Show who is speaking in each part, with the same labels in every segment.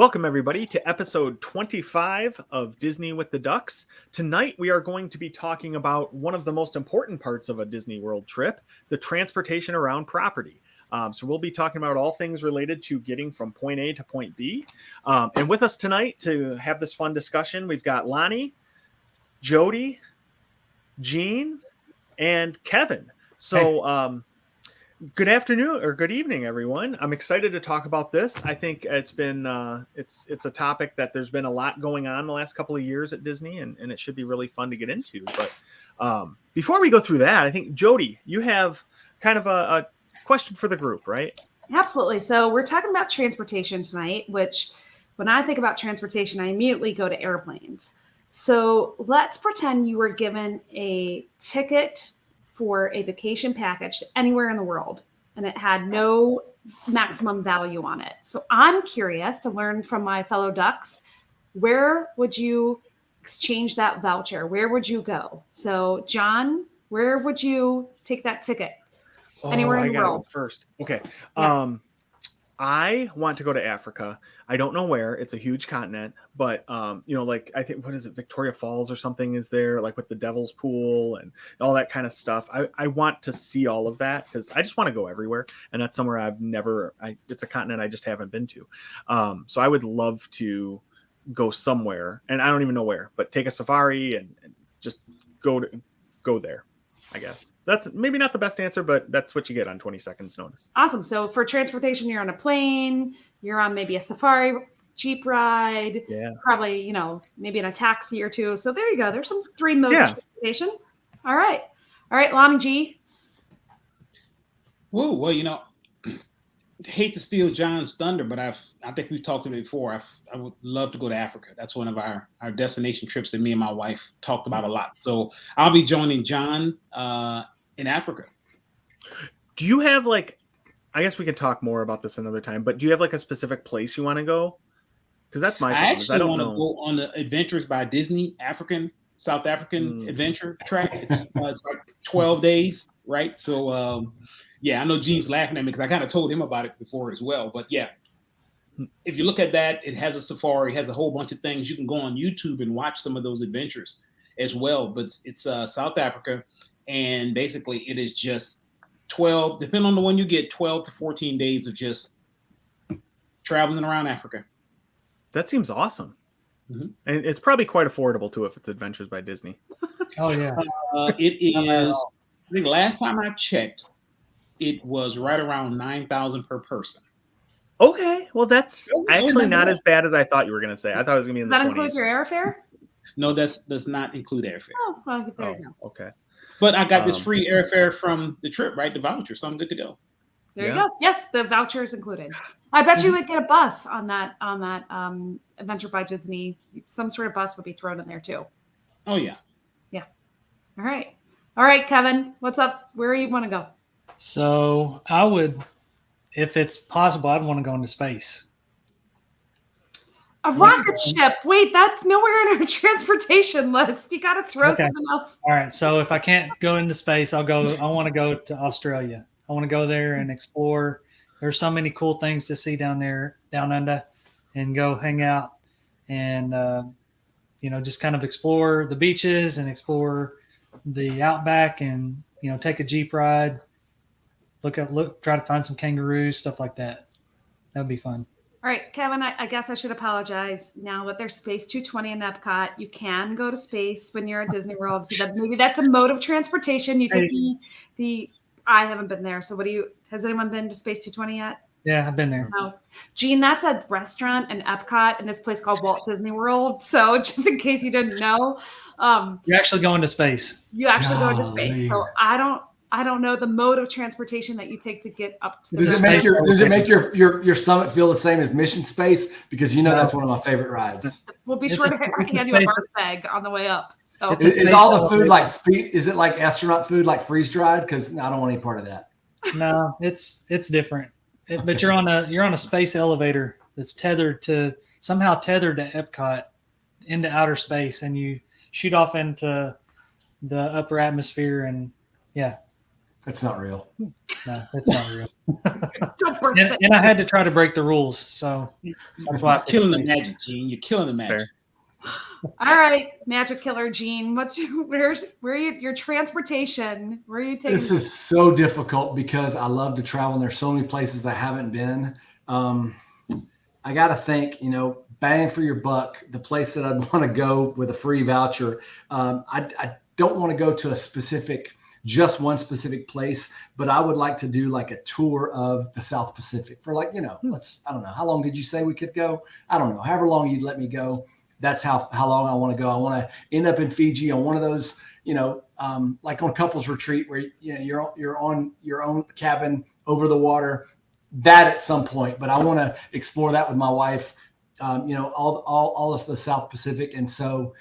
Speaker 1: Welcome, everybody, to episode 25 of Disney with the Ducks. Tonight, we are going to be talking about one of the most important parts of a Disney World trip, the transportation around property. So we'll be talking about all things related to getting from point A to point B. And with us tonight to have this fun discussion, we've got Lonnie, Jodie, Jean, and Kevin. So good afternoon or good evening, everyone. I'm excited to talk about this. I think it's been it's a topic that there's been a lot going on the last couple of years at Disney, and it should be really fun to get into. But before we go through that, I think Jodie, you have kind of a question for the group, right?
Speaker 2: Absolutely. So we're talking about transportation tonight, which when I think about transportation, I immediately go to airplanes. So let's pretend you were given a ticket for a vacation package to anywhere in the world, and it had no maximum value on it. So I'm curious to learn from my fellow ducks, where would you exchange that voucher? Where would you go? So John, where would you take that ticket? Anywhere in the world.
Speaker 1: Go first. Okay.
Speaker 2: Yeah.
Speaker 1: I want to go to Africa. I don't know where. It's a huge continent, but like I think, what is it, Victoria Falls or something is there, like with the Devil's Pool and all that kind of stuff. I want to see all of that because I just want to go everywhere, and that's somewhere it's a continent I just haven't been to. So I would love to go somewhere, and I don't even know where, but take a safari and just go there. I guess that's maybe not the best answer, but that's what you get on 20 seconds notice.
Speaker 2: Awesome. So for transportation, you're on a plane, you're on maybe a safari Jeep ride, probably, maybe in a taxi or two. So there you go. There's some three modes of transportation. All right, Lonnie G.
Speaker 3: Woo, well, hate to steal John's thunder, but I think we've talked about it before. I would love to go to Africa. That's one of our destination trips that me and my wife talked about a lot. So I'll be joining John in Africa.
Speaker 1: Do you have I guess we can talk more about this another time, but do you have a specific place you want to go? Because that's my problem.
Speaker 3: I actually want to go on the Adventures by Disney South African adventure track. It's like 12 days, right? So yeah, I know Gene's laughing at me because I kind of told him about it before as well. But yeah, if you look at that, it has a safari, has a whole bunch of things. You can go on YouTube and watch some of those adventures as well. But it's South Africa, and basically it is just 12, depending on the one you get, 12 to 14 days of just traveling around Africa.
Speaker 1: That seems awesome. Mm-hmm. And it's probably quite affordable too if it's Adventures by Disney.
Speaker 3: Oh yeah, it is. I think last time I checked, it was right around $9,000 per person.
Speaker 1: Okay, well that's actually not as bad as I thought you were going to say. I thought it was going to be in the 20s.
Speaker 2: Does that include your airfare?
Speaker 3: No, does not include airfare.
Speaker 2: Oh, well, there you go.
Speaker 1: Okay.
Speaker 3: But I got this free airfare from the trip, right? The voucher, so I'm good to go.
Speaker 2: There you go. Yes, the voucher is included. I bet you would get a bus on that Adventure by Disney. Some sort of bus would be thrown in there too.
Speaker 3: Oh yeah.
Speaker 2: Yeah. All right, Kevin. What's up? Where do you want to go?
Speaker 4: So I would, if it's possible, I'd want to go into space.
Speaker 2: A rocket ship. Wait, that's nowhere in our transportation list. You got to throw something else.
Speaker 4: All right. So if I can't go into space, I want to go to Australia. I want to go there and explore. There's so many cool things to see down there, down under, and go hang out and, just kind of explore the beaches and explore the outback and, take a Jeep ride. Try to find some kangaroos, stuff like that. That'd be fun.
Speaker 2: All right, Kevin, I guess I should apologize. Now that there's Space 220 in Epcot, you can go to space when you're at Disney World. So maybe that's a mode of transportation. You take I haven't been there. So has anyone been to Space 220 yet?
Speaker 4: Yeah, I've been there.
Speaker 2: No. Gene, that's a restaurant in Epcot in this place called Walt Disney World. So just in case you didn't know.
Speaker 4: You're actually going to space.
Speaker 2: You actually go into space. So I don't know the mode of transportation that you take to get up to the
Speaker 5: Does it make your stomach feel the same as Mission Space? Because that's one of my favorite rides.
Speaker 2: We'll be sure to hand you a birth bag on the way up. So
Speaker 5: is all the food is it like astronaut food, like freeze dried? Because I don't want any part of that.
Speaker 4: No, it's different. But you're on a space elevator that's tethered to Epcot into outer space, and you shoot off into the upper atmosphere, and yeah.
Speaker 5: That's not real.
Speaker 4: No, that's not real.
Speaker 2: Don't break
Speaker 4: And,
Speaker 2: it.
Speaker 4: and I had to try to break the rules, so that's why I
Speaker 3: You're killing the
Speaker 4: picked
Speaker 3: magic, Gene. You're killing the magic.
Speaker 1: Fair.
Speaker 2: All right, Magic Killer Gene. Where are you? Your transportation? Where are you taking?
Speaker 5: This is so difficult because I love to travel and there's so many places I haven't been. I got to think, bang for your buck, the place that I'd want to go with a free voucher. I don't want to go to just one specific place, but I would like to do like a tour of the South Pacific for I don't know. How long did you say we could go? I don't know. However long you'd let me go. That's how long I want to go. I want to end up in Fiji on one of those, like on couples retreat where you're on your own cabin over the water. That at some point, but I want to explore that with my wife. All of the South Pacific, and so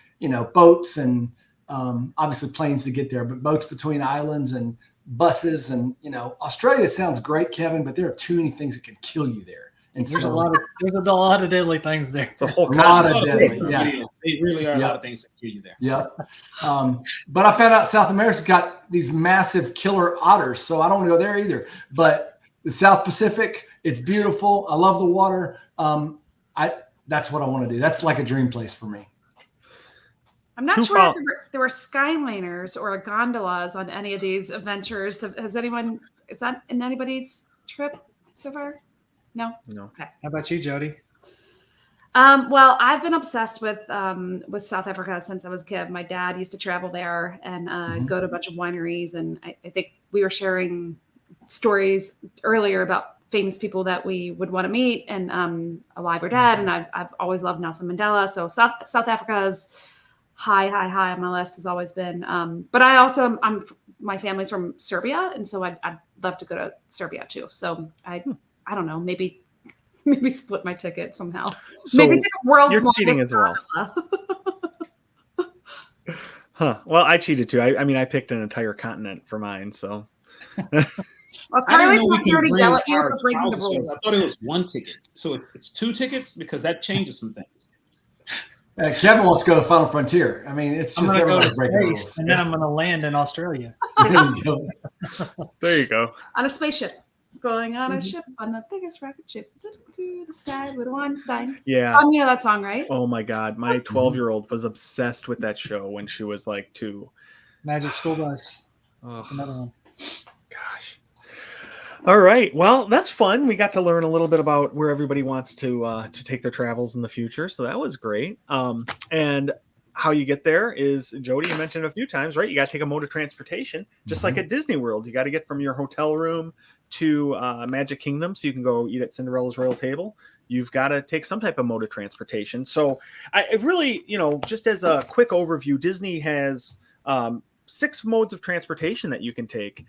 Speaker 5: boats and obviously planes to get there, but boats between islands and buses and Australia sounds great, Kevin, but there are too many things that can kill you there. And
Speaker 4: there's a lot of deadly things there.
Speaker 1: It's a whole
Speaker 5: lot
Speaker 1: continent.
Speaker 5: of deadly. Yeah.
Speaker 3: They really are a lot of things that kill you there.
Speaker 5: Yep. But I found out South America's got these massive killer otters, so I don't want to go there either. But the South Pacific, it's beautiful. I love the water. That's what I want to do. That's like a dream place for me.
Speaker 2: I'm not sure if there were Skyliners or gondolas on any of these adventures. Is that in anybody's trip so far? No. Okay.
Speaker 4: How about you, Jodie?
Speaker 2: Well, I've been obsessed with South Africa since I was a kid. My dad used to travel there and go to a bunch of wineries, and I think we were sharing stories earlier about famous people that we would want to meet, and alive or dead. And I've always loved Nelson Mandela. So South Africa's high on my list has always been. But my family's from Serbia, and so I'd love to go to Serbia too. So I don't know, maybe split my ticket somehow.
Speaker 1: So
Speaker 2: maybe world
Speaker 1: you're cheating as well. Huh. Well, I cheated too. I picked an entire continent for mine, so.
Speaker 2: Well,
Speaker 3: I didn't know we
Speaker 2: not
Speaker 3: could
Speaker 2: here to
Speaker 3: bring
Speaker 2: yell at you
Speaker 3: our
Speaker 2: for breaking the
Speaker 3: spouses.
Speaker 2: rules.
Speaker 3: I thought it was one ticket. So it's 2 tickets because that changes some things.
Speaker 5: Kevin wants to go to Final Frontier. I mean, it's
Speaker 4: I'm
Speaker 5: just
Speaker 4: gonna go
Speaker 5: everybody's
Speaker 4: to
Speaker 5: breaking the
Speaker 4: space,
Speaker 5: rules.
Speaker 4: and then I'm going to land in Australia.
Speaker 5: There you go.
Speaker 1: There you go.
Speaker 2: On a spaceship. Going on a ship on the biggest rocket ship to the sky, little Einstein.
Speaker 1: Yeah.
Speaker 2: You know that song, right?
Speaker 1: Oh my God. My 12-year-old was obsessed with that show when she was like 2.
Speaker 4: Magic School Bus.
Speaker 1: Oh,
Speaker 4: That's another one.
Speaker 1: gosh. All right. Well, that's fun. We got to learn a little bit about where everybody wants to take their travels in the future. So that was great. And how you get there is, Jodie, you mentioned a few times, right? You got to take a mode of transportation, just like at Disney World. You got to get from your hotel room to Magic Kingdom so you can go eat at Cinderella's Royal Table. You've got to take some type of mode of transportation. So I really, just as a quick overview, Disney has 6 modes of transportation that you can take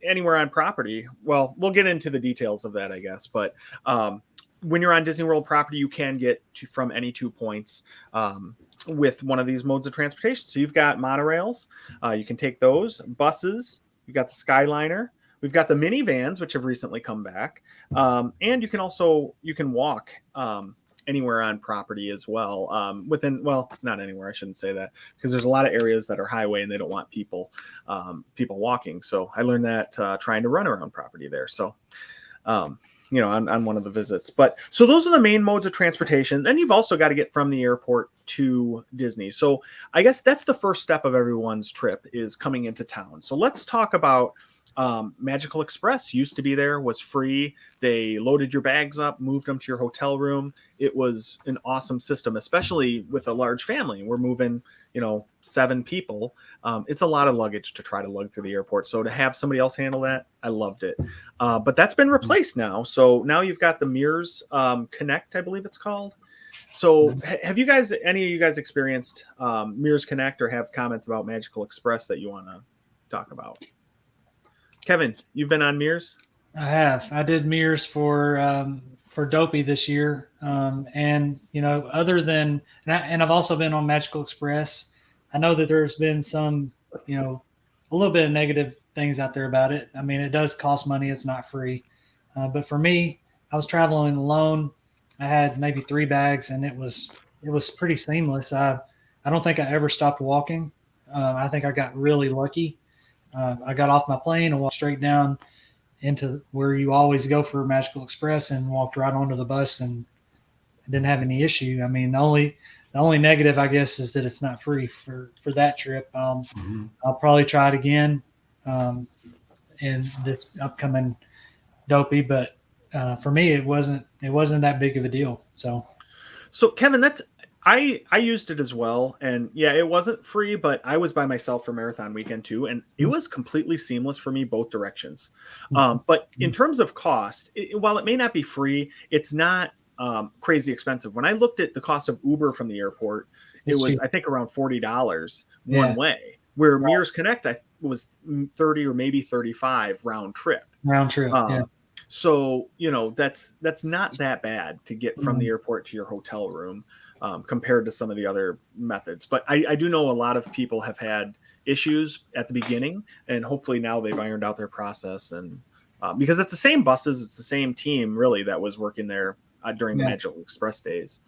Speaker 1: anywhere on property. Well, we'll get into the details of that, I guess. But when you're on Disney World property, you can get from any 2 points with one of these modes of transportation. So you've got monorails. You can take those. Buses. You've got the Skyliner. We've got the minivans, which have recently come back. And you can walk anywhere on property as well. Not anywhere, I shouldn't say that, because there's a lot of areas that are highway and they don't want people walking. So I learned that trying to run around property there. So, on one of the visits. But so those are the main modes of transportation. Then you've also got to get from the airport to Disney. So I guess that's the first step of everyone's trip, is coming into town. So let's talk about Magical Express. Used to be there, was free. They loaded your bags up, moved them to your hotel room. It was an awesome system, especially with a large family. We're moving, 7 people. It's a lot of luggage to try to lug through the airport. So to have somebody else handle that, I loved it. But that's been replaced now. So now you've got the Mears Connect, I believe it's called. So have any of you guys experienced Mears Connect or have comments about Magical Express that you want to talk about? Kevin, you've been on Mears?
Speaker 4: I have. I did Mears for Dopey this year, and other than and I've also been on Magical Express. I know that there's been some, a little bit of negative things out there about it. I mean, it does cost money; it's not free. But for me, I was traveling alone. I had maybe 3 bags, and it was pretty seamless. I don't think I ever stopped walking. I think I got really lucky. I got off my plane and walked straight down into where you always go for Magical Express and walked right onto the bus and didn't have any issue. I mean, the only negative, I guess, is that it's not free for that trip. I'll probably try it again in this upcoming Dopey, but for me, it wasn't that big of a deal.
Speaker 1: So Kevin, I used it as well, and yeah, it wasn't free, but I was by myself for marathon weekend too, and it was completely seamless for me both directions. But in terms of cost, while it may not be free, it's not crazy expensive. When I looked at the cost of Uber from the airport, it was I think around $40 one way, where Mears Connect was 30 or maybe 35 round trip.
Speaker 4: Yeah.
Speaker 1: So that's not that bad to get from the airport to your hotel room. Compared to some of the other methods. But I do know a lot of people have had issues at the beginning, and hopefully now they've ironed out their process. And because it's the same buses, it's the same team really that was working there during the Magical Express days.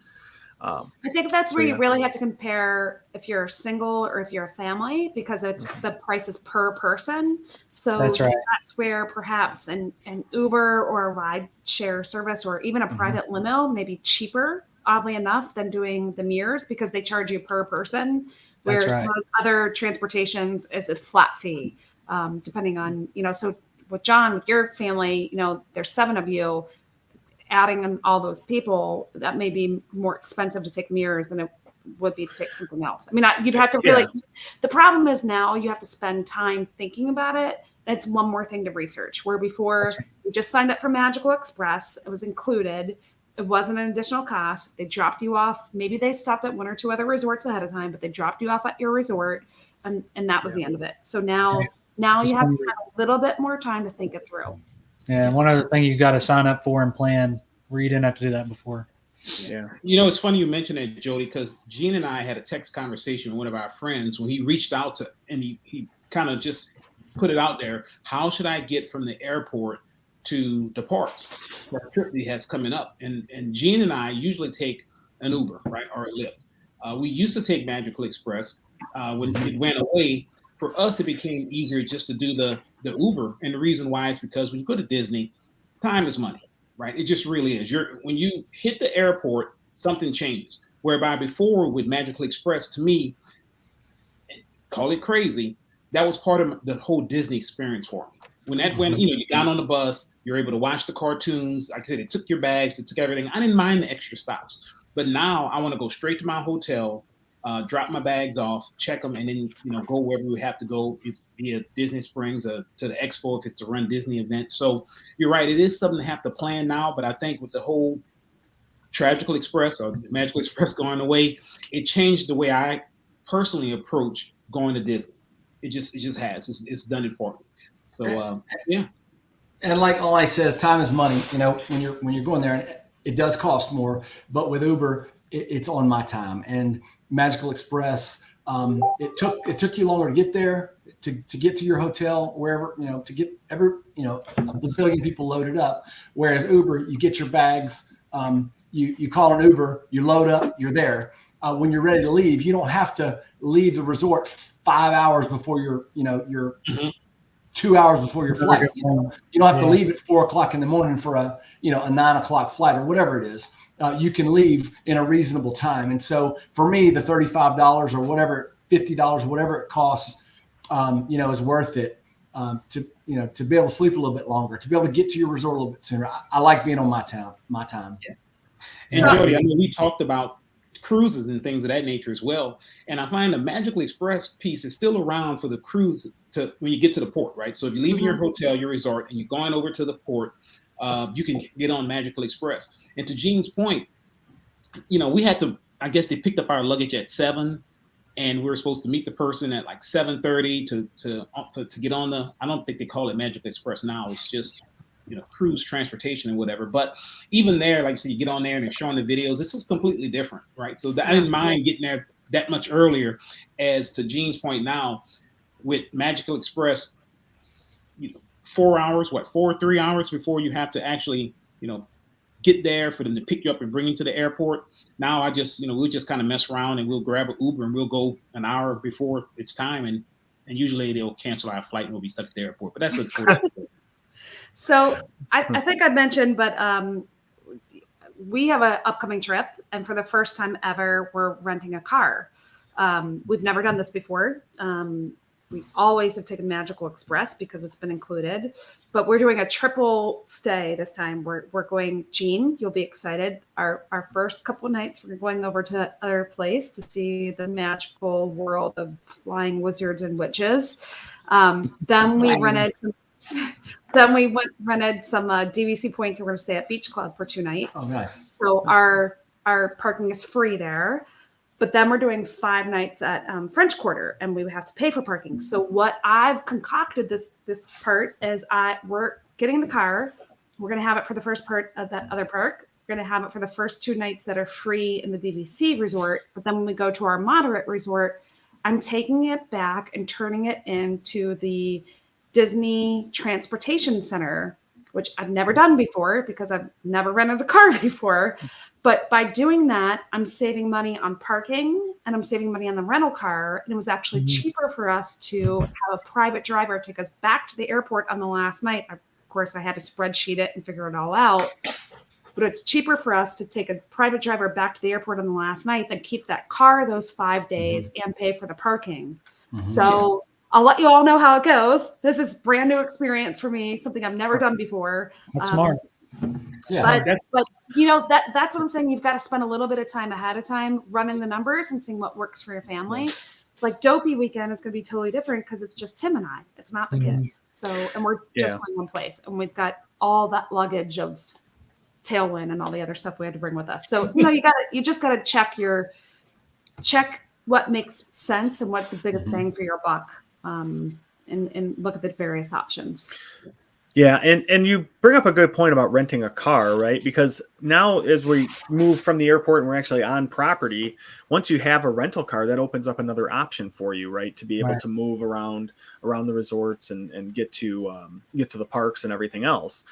Speaker 2: I think that's where you really have to compare if you're single or if you're a family, because it's the price is per person. So
Speaker 4: that's
Speaker 2: where perhaps an Uber or a ride share service or even a private limo may be cheaper, oddly enough, than doing the Mears, because they charge you per person, whereas some of those other transportations is a flat fee, depending on, so with John, with your family, there's 7 of you, adding in all those people, that may be more expensive to take Mears than it would be to take something else. I mean, you'd have to really, the problem is now you have to spend time thinking about it. And it's one more thing to research, where before you just signed up for Magical Express, it was included. It wasn't an additional cost. They dropped you off. Maybe they stopped at 1 or 2 other resorts ahead of time, but they dropped you off at your resort, and that was the end of it. So now you have to spend a little bit more time to think it through.
Speaker 4: Yeah, and one other thing you got to sign up for and plan where you didn't have to do that before.
Speaker 1: Yeah.
Speaker 3: It's funny you mentioned it, Jodie, because Gene and I had a text conversation with one of our friends when he reached out to, and he kind of just put it out there. How should I get from the airport to the parks? That trip he has coming up. And Gene and I usually take an Uber, right, or a Lyft. We used to take Magical Express. When it went away, for us, it became easier just to do the Uber. And the reason why is because when you go to Disney, time is money, right? It just really is. When you hit the airport, something changes. Whereby before with Magical Express, to me, call it crazy, that was part of the whole Disney experience for me. When that went, you got on the bus, you're able to watch the cartoons. Like I said, it took your bags, it took everything. I didn't mind the extra stops. But now I want to go straight to my hotel, drop my bags off, check them, and then go wherever we have to go. It's via Disney Springs to the expo if it's a Run Disney event. So you're right, it is something to have to plan now. But I think with the whole Tragical Express or Magical Express going away, it changed the way I personally approach going to Disney. It just has. It's done it for me. So
Speaker 5: And like all I says, time is money. When you're going there, and it does cost more. But with Uber, it's on my time. And Magical Express, it took you longer to get there, to get to your hotel, wherever, to get a bazillion people loaded up. Whereas Uber, you get your bags, you call an Uber, you load up, you're there. When you're ready to leave, you don't have to leave the resort 5 hours before you're 2 hours before your flight. You don't have to leave at 4 o'clock in the morning for a 9 o'clock flight or whatever it is. You can leave in a reasonable time. And so for me, the $35 or whatever, $50, whatever it costs, is worth it to be able to sleep a little bit longer, to be able to get to your resort a little bit sooner. I like being on my time.
Speaker 3: Yeah. And Jodie, I mean, we talked about cruises and things of that nature as well. And I find the Magical Express piece is still around for the cruise when you get to the port, right? So if you're leaving your hotel, your resort, and you're going over to the port, you can get on Magical Express. And to Gene's point, we had to, I guess they picked up our luggage at 7, and we were supposed to meet the person at like 7:30 to get on I don't think they call it Magical Express now. It's just, cruise transportation and whatever. But even there, like I said, you get on there and they're showing the videos. This is completely different, right? So I didn't mind getting there that much earlier. As to Gene's point now, with Magical Express, 4 hours, 3 hours before you have to actually, get there for them to pick you up and bring you to the airport. Now I just, we'll just kind of mess around and we'll grab an Uber and we'll go an hour before it's time and and usually they'll cancel our flight and we'll be stuck at the airport. But that's
Speaker 2: So I think I mentioned, but we have an upcoming trip, and for the first time ever, we're renting a car. We've never done this before. We always have taken Magical Express because it's been included, but we're doing a triple stay this time. We're going, Jean, you'll be excited. Our first couple of nights, we're going over to other place to see the magical world of flying wizards and witches. Then we rented some. Then we rented some DVC points, and we're going to stay at Beach Club for 2 nights.
Speaker 5: Oh, nice.
Speaker 2: So our parking is free there. But then we're doing 5 nights at French Quarter, and we would have to pay for parking. So what I've concocted this part is we're getting the car. We're going to have it for the first part of that other park. We're going to have it for the first 2 nights that are free in the DVC resort. But then when we go to our moderate resort, I'm taking it back and turning it into the Disney Transportation Center, which I've never done before because I've never rented a car before. But by doing that, I'm saving money on parking and I'm saving money on the rental car. And it was actually cheaper for us to have a private driver take us back to the airport on the last night. Of course, I had to spreadsheet it and figure it all out. But it's cheaper for us to take a private driver back to the airport on the last night than keep that car those 5 days and pay for the parking. So I'll let you all know how it goes. This is brand new experience for me, something I've never done before.
Speaker 4: That's smart.
Speaker 2: But you know, that's what I'm saying. You've got to spend a little bit of time ahead of time running the numbers and seeing what works for your family. Like Dopey weekend is going to be totally different because it's just Tim and I. It's not the kids. So, and we're just going one place, and we've got all that luggage of Tailwind and all the other stuff we had to bring with us. So, you know, you just got to check what makes sense and what's the biggest bang for your buck, and look at the various options.
Speaker 1: Yeah, and you bring up a good point about renting a car, right? Because now as we move from the airport and we're actually on property, once you have a rental car, that opens up another option for you, right? To be able to move around the resorts and get to the parks and everything else.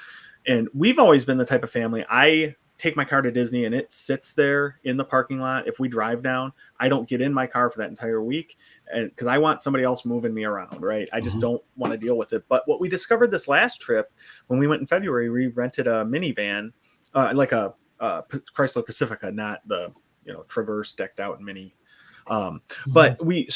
Speaker 1: And we've always been the type of family, I take my car to Disney and it sits there in the parking lot. If we drive down, I don't get in my car for that entire week, and because I want somebody else moving me around, right? I just don't want to deal with it. But what we discovered this last trip, when we went in February, we rented a minivan, like a Chrysler Pacifica, not the Traverse decked out mini. But we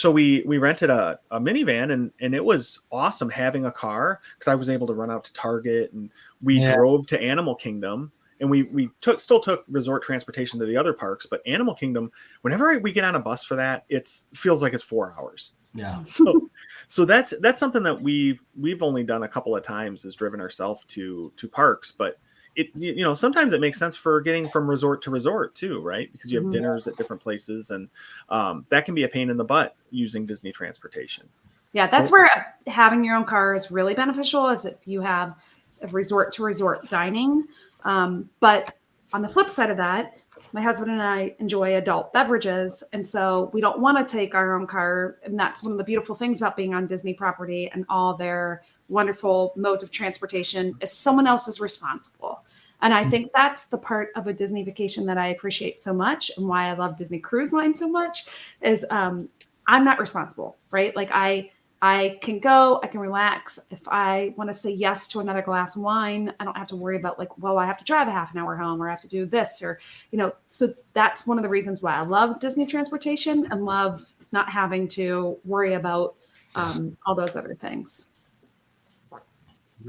Speaker 1: rented a minivan, and it was awesome having a car because I was able to run out to Target, and we drove to Animal Kingdom. And we still took resort transportation to the other parks, but Animal Kingdom, whenever we get on a bus for that, it feels like it's 4 hours.
Speaker 5: Yeah.
Speaker 1: So that's something that we've only done a couple of times, is driven ourselves to parks. But it sometimes it makes sense for getting from resort to resort too, right? Because you have dinners at different places, and that can be a pain in the butt using Disney transportation.
Speaker 2: Yeah, that's where having your own car is really beneficial, is if you have a resort to resort dining. But on the flip side of that, my husband and I enjoy adult beverages. And so we don't want to take our own car. And that's one of the beautiful things about being on Disney property and all their wonderful modes of transportation, is someone else is responsible. And I think that's the part of a Disney vacation that I appreciate so much, and why I love Disney Cruise Line so much, is I'm not responsible, right? Like I can go, I can relax. If I want to say yes to another glass of wine, I don't have to worry about I have to drive a half an hour home, or I have to do this, or, so that's one of the reasons why I love Disney transportation and love not having to worry about all those other things.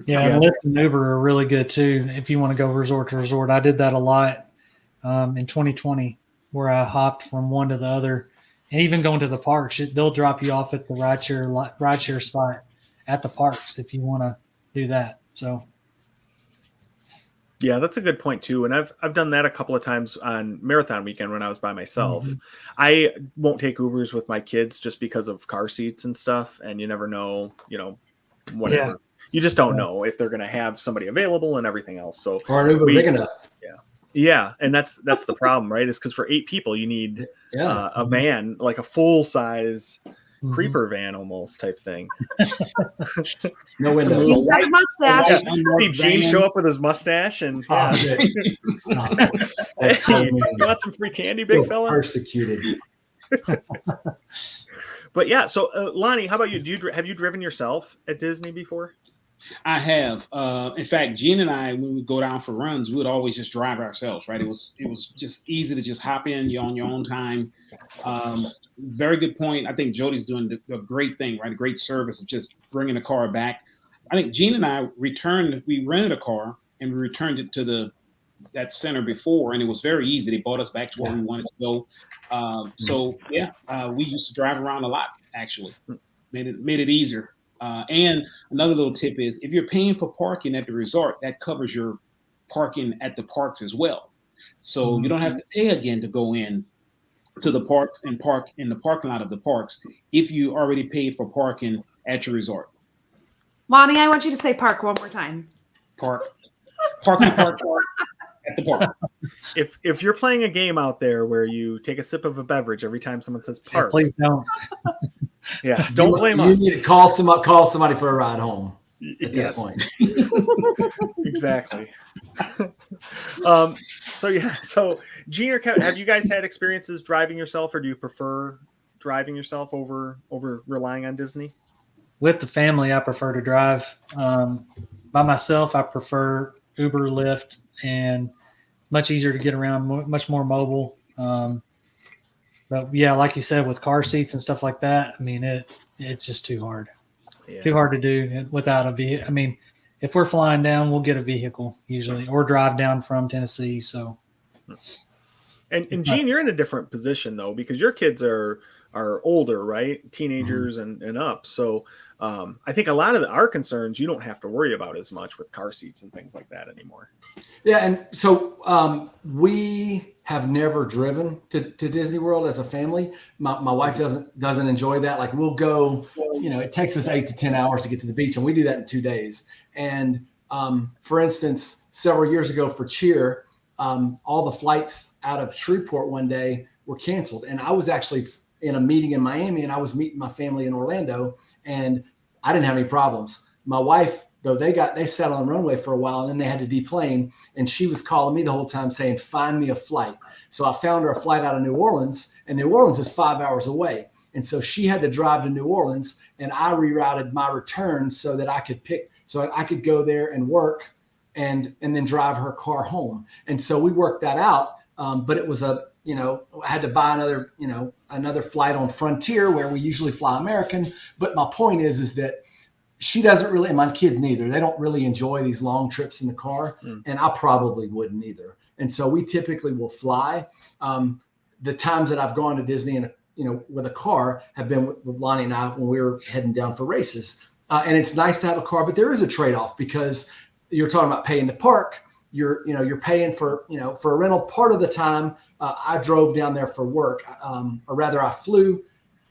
Speaker 4: Yeah, and Lyft and Uber are really good too if you want to go resort to resort. I did that a lot in 2020, where I hopped from one to the other. And even going to the parks, they'll drop you off at the rideshare spot at the parks if you want to do that. So,
Speaker 1: yeah, that's a good point too. And I've done that a couple of times on Marathon weekend when I was by myself. I won't take Ubers with my kids just because of car seats and stuff. And you never know, whatever. Yeah. You just don't know if they're going to have somebody available and everything else. So,
Speaker 5: or an Uber big enough.
Speaker 1: Yeah, and that's the problem, right? Is because for 8 people you need a van, like a full size creeper van almost type thing.
Speaker 5: No windows.
Speaker 2: He's got a mustache.
Speaker 1: See Gene show up with his mustache and
Speaker 5: that's so
Speaker 1: you want some free candy, big fella?
Speaker 5: Persecuted.
Speaker 1: But yeah, so Lonnie, how about you? Have you driven yourself at Disney before?
Speaker 3: I have. In fact, Gene and I, when we go down for runs, we would always just drive ourselves, right? It was just easy to just hop in. You're on your own time. Very good point. I think Jodie's doing a great thing, right? A great service of just bringing the car back. I think Gene and I we rented a car and we returned it to that center before, and it was very easy. They brought us back to where we wanted to go. We used to drive around a lot, actually. Made it easier. And another little tip is if you're paying for parking at the resort, that covers your parking at the parks as well. So you don't have to pay again to go in to the parks and park in the parking lot of the parks if you already paid for parking at your resort.
Speaker 2: Lonnie, I want you to say park one more time.
Speaker 3: Park at the park.
Speaker 1: If you're playing a game out there where you take a sip of a beverage every time someone says park,
Speaker 4: Yeah, please don't.
Speaker 1: Yeah, don't blame us.
Speaker 5: You need to call somebody for a ride home at this point.
Speaker 1: Exactly. So Gene or Kevin, have you guys had experiences driving yourself, or do you prefer driving yourself over relying on Disney?
Speaker 4: With the family, I prefer to drive. By myself, I prefer Uber, Lyft, and much easier to get around, much more mobile. But yeah, like you said, with car seats and stuff like that, I mean, it's just too hard. Yeah. Too hard to do without a vehicle. I mean, if we're flying down, we'll get a vehicle usually, or drive down from Tennessee. So,
Speaker 1: and Gene, you're in a different position though, because your kids are older, right? Teenagers and up. So I think a lot of our concerns you don't have to worry about as much with car seats and things like that anymore.
Speaker 5: Yeah, and so we have never driven to Disney World as a family. My wife doesn't enjoy that. Like we'll go, it takes us 8 to 10 hours to get to the beach, and we do that in 2 days. And for instance, several years ago for cheer, all the flights out of Shreveport one day were canceled, and I was actually in a meeting in Miami, and I was meeting my family in Orlando, and I didn't have any problems. My wife, though, they sat on the runway for a while, and then they had to deplane, and she was calling me the whole time saying, find me a flight. So I found her a flight out of New Orleans, and New Orleans is 5 hours away. And so she had to drive to New Orleans, and I rerouted my return so that I could go there and work and then drive her car home. And so we worked that out. But it was I had to buy another flight on Frontier where we usually fly American. But my point is that she doesn't really, and my kids neither, they don't really enjoy these long trips in the car. And I probably wouldn't either. And so we typically will fly. The times that I've gone to Disney and, with a car have been with Lonnie and I when we were heading down for races. And it's nice to have a car, but there is a trade-off because you're talking about paying to park. You're paying for a rental part of the time. I drove down there for work, or rather I flew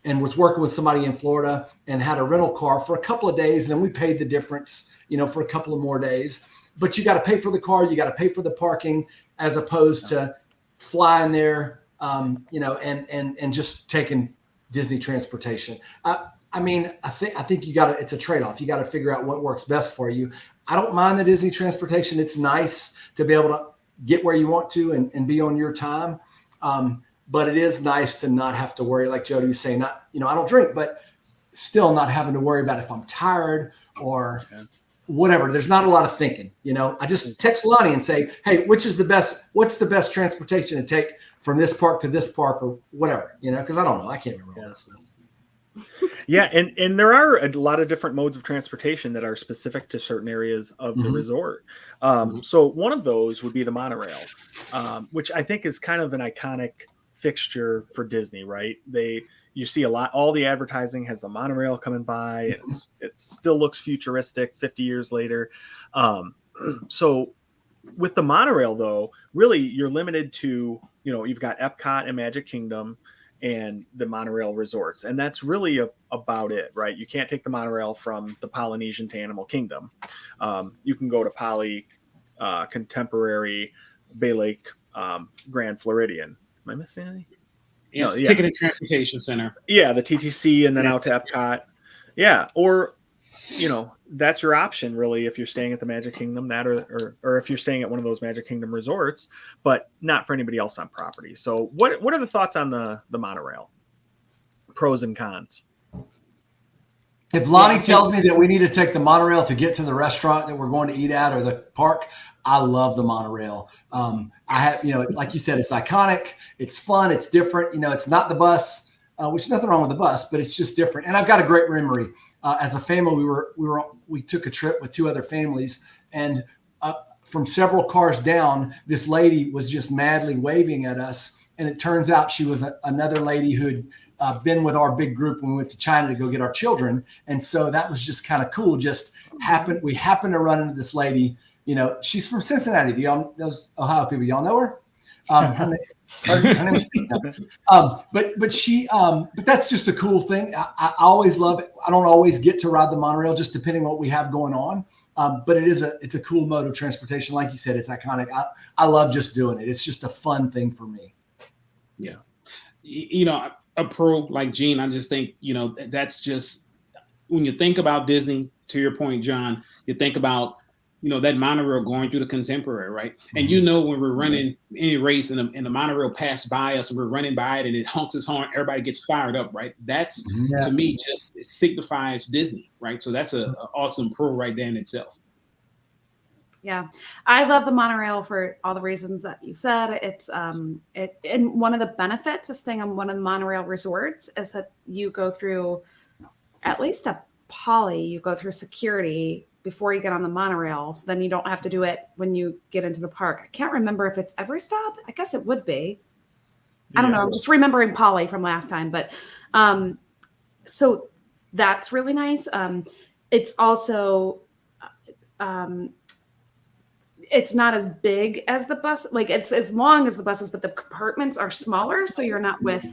Speaker 5: and was working with somebody in Florida and had a rental car for a couple of days. And then we paid the difference, for a couple of more days, but you got to pay for the car. You got to pay for the parking as opposed to flying there, and just taking Disney transportation. I think it's a trade-off. You got to figure out what works best for you. I don't mind the Disney transportation. It's nice to be able to get where you want to and be on your time. But it is nice to not have to worry, like Jodie was saying, I don't drink, but still not having to worry about if I'm tired or whatever. There's not a lot of thinking, I just text Lonnie and say, hey, what's the best transportation to take from this park to this park or whatever, because I don't know. I can't remember all that stuff.
Speaker 1: Yeah, and there are a lot of different modes of transportation that are specific to certain areas of the resort. So one of those would be the monorail, which I think is kind of an iconic fixture for Disney, right? You see all the advertising has the monorail coming by. It still looks futuristic 50 years later. So with the monorail, though, really you're limited to, you've got Epcot and Magic Kingdom and the monorail resorts. And that's really about it, right? You can't take the monorail from the Polynesian to Animal Kingdom. You can go to Poly, Contemporary, Bay Lake, Grand Floridian. Am I missing anything?
Speaker 3: Yeah, Ticket and Transportation Center.
Speaker 1: Yeah, the TTC and then out to Epcot. Yeah, or, that's your option really if you're staying at the Magic Kingdom, or if you're staying at one of those Magic Kingdom resorts, but not for anybody else on property. So what are the thoughts on the monorail? Pros and cons.
Speaker 5: If Lonnie tells me that we need to take the monorail to get to the restaurant that we're going to eat at or the park, I love the monorail. I have, like you said, it's iconic, it's fun, it's different. It's not the bus, which is nothing wrong with the bus, but it's just different. And I've got a great memory. As a family, we took a trip with 2 other families, and from several cars down, this lady was just madly waving at us. And it turns out she was another lady who'd been with our big group when we went to China to go get our children. And so that was just kind of cool. We happened to run into this lady. She's from Cincinnati. Do y'all, those Ohio people, y'all know her? Her name is but that's just a cool thing. I always love it. I don't always get to ride the monorail, just depending on what we have going on. But it's a cool mode of transportation. Like you said, it's iconic. I love just doing it. It's just a fun thing for me.
Speaker 3: Yeah. A pro like Gene, I just think, that's just, when you think about Disney, to your point, John, you think about, that monorail going through the Contemporary, right? And when we're running any race and the monorail passed by us and we're running by it and it honks its horn, everybody gets fired up, right? That's, to me, just it signifies Disney, right? So that's an awesome pro right there in itself.
Speaker 2: Yeah, I love the monorail for all the reasons that you said. It's and one of the benefits of staying on one of the monorail resorts is that you go through, at least at Poly, you go through security before you get on the monorail. So then you don't have to do it when you get into the park. I can't remember if it's every stop. I guess it would be. I don't know. I'm just remembering Poly from last time, but so that's really nice. It's also it's not as big as the bus. Like, it's as long as the buses, but the compartments are smaller. So you're not with,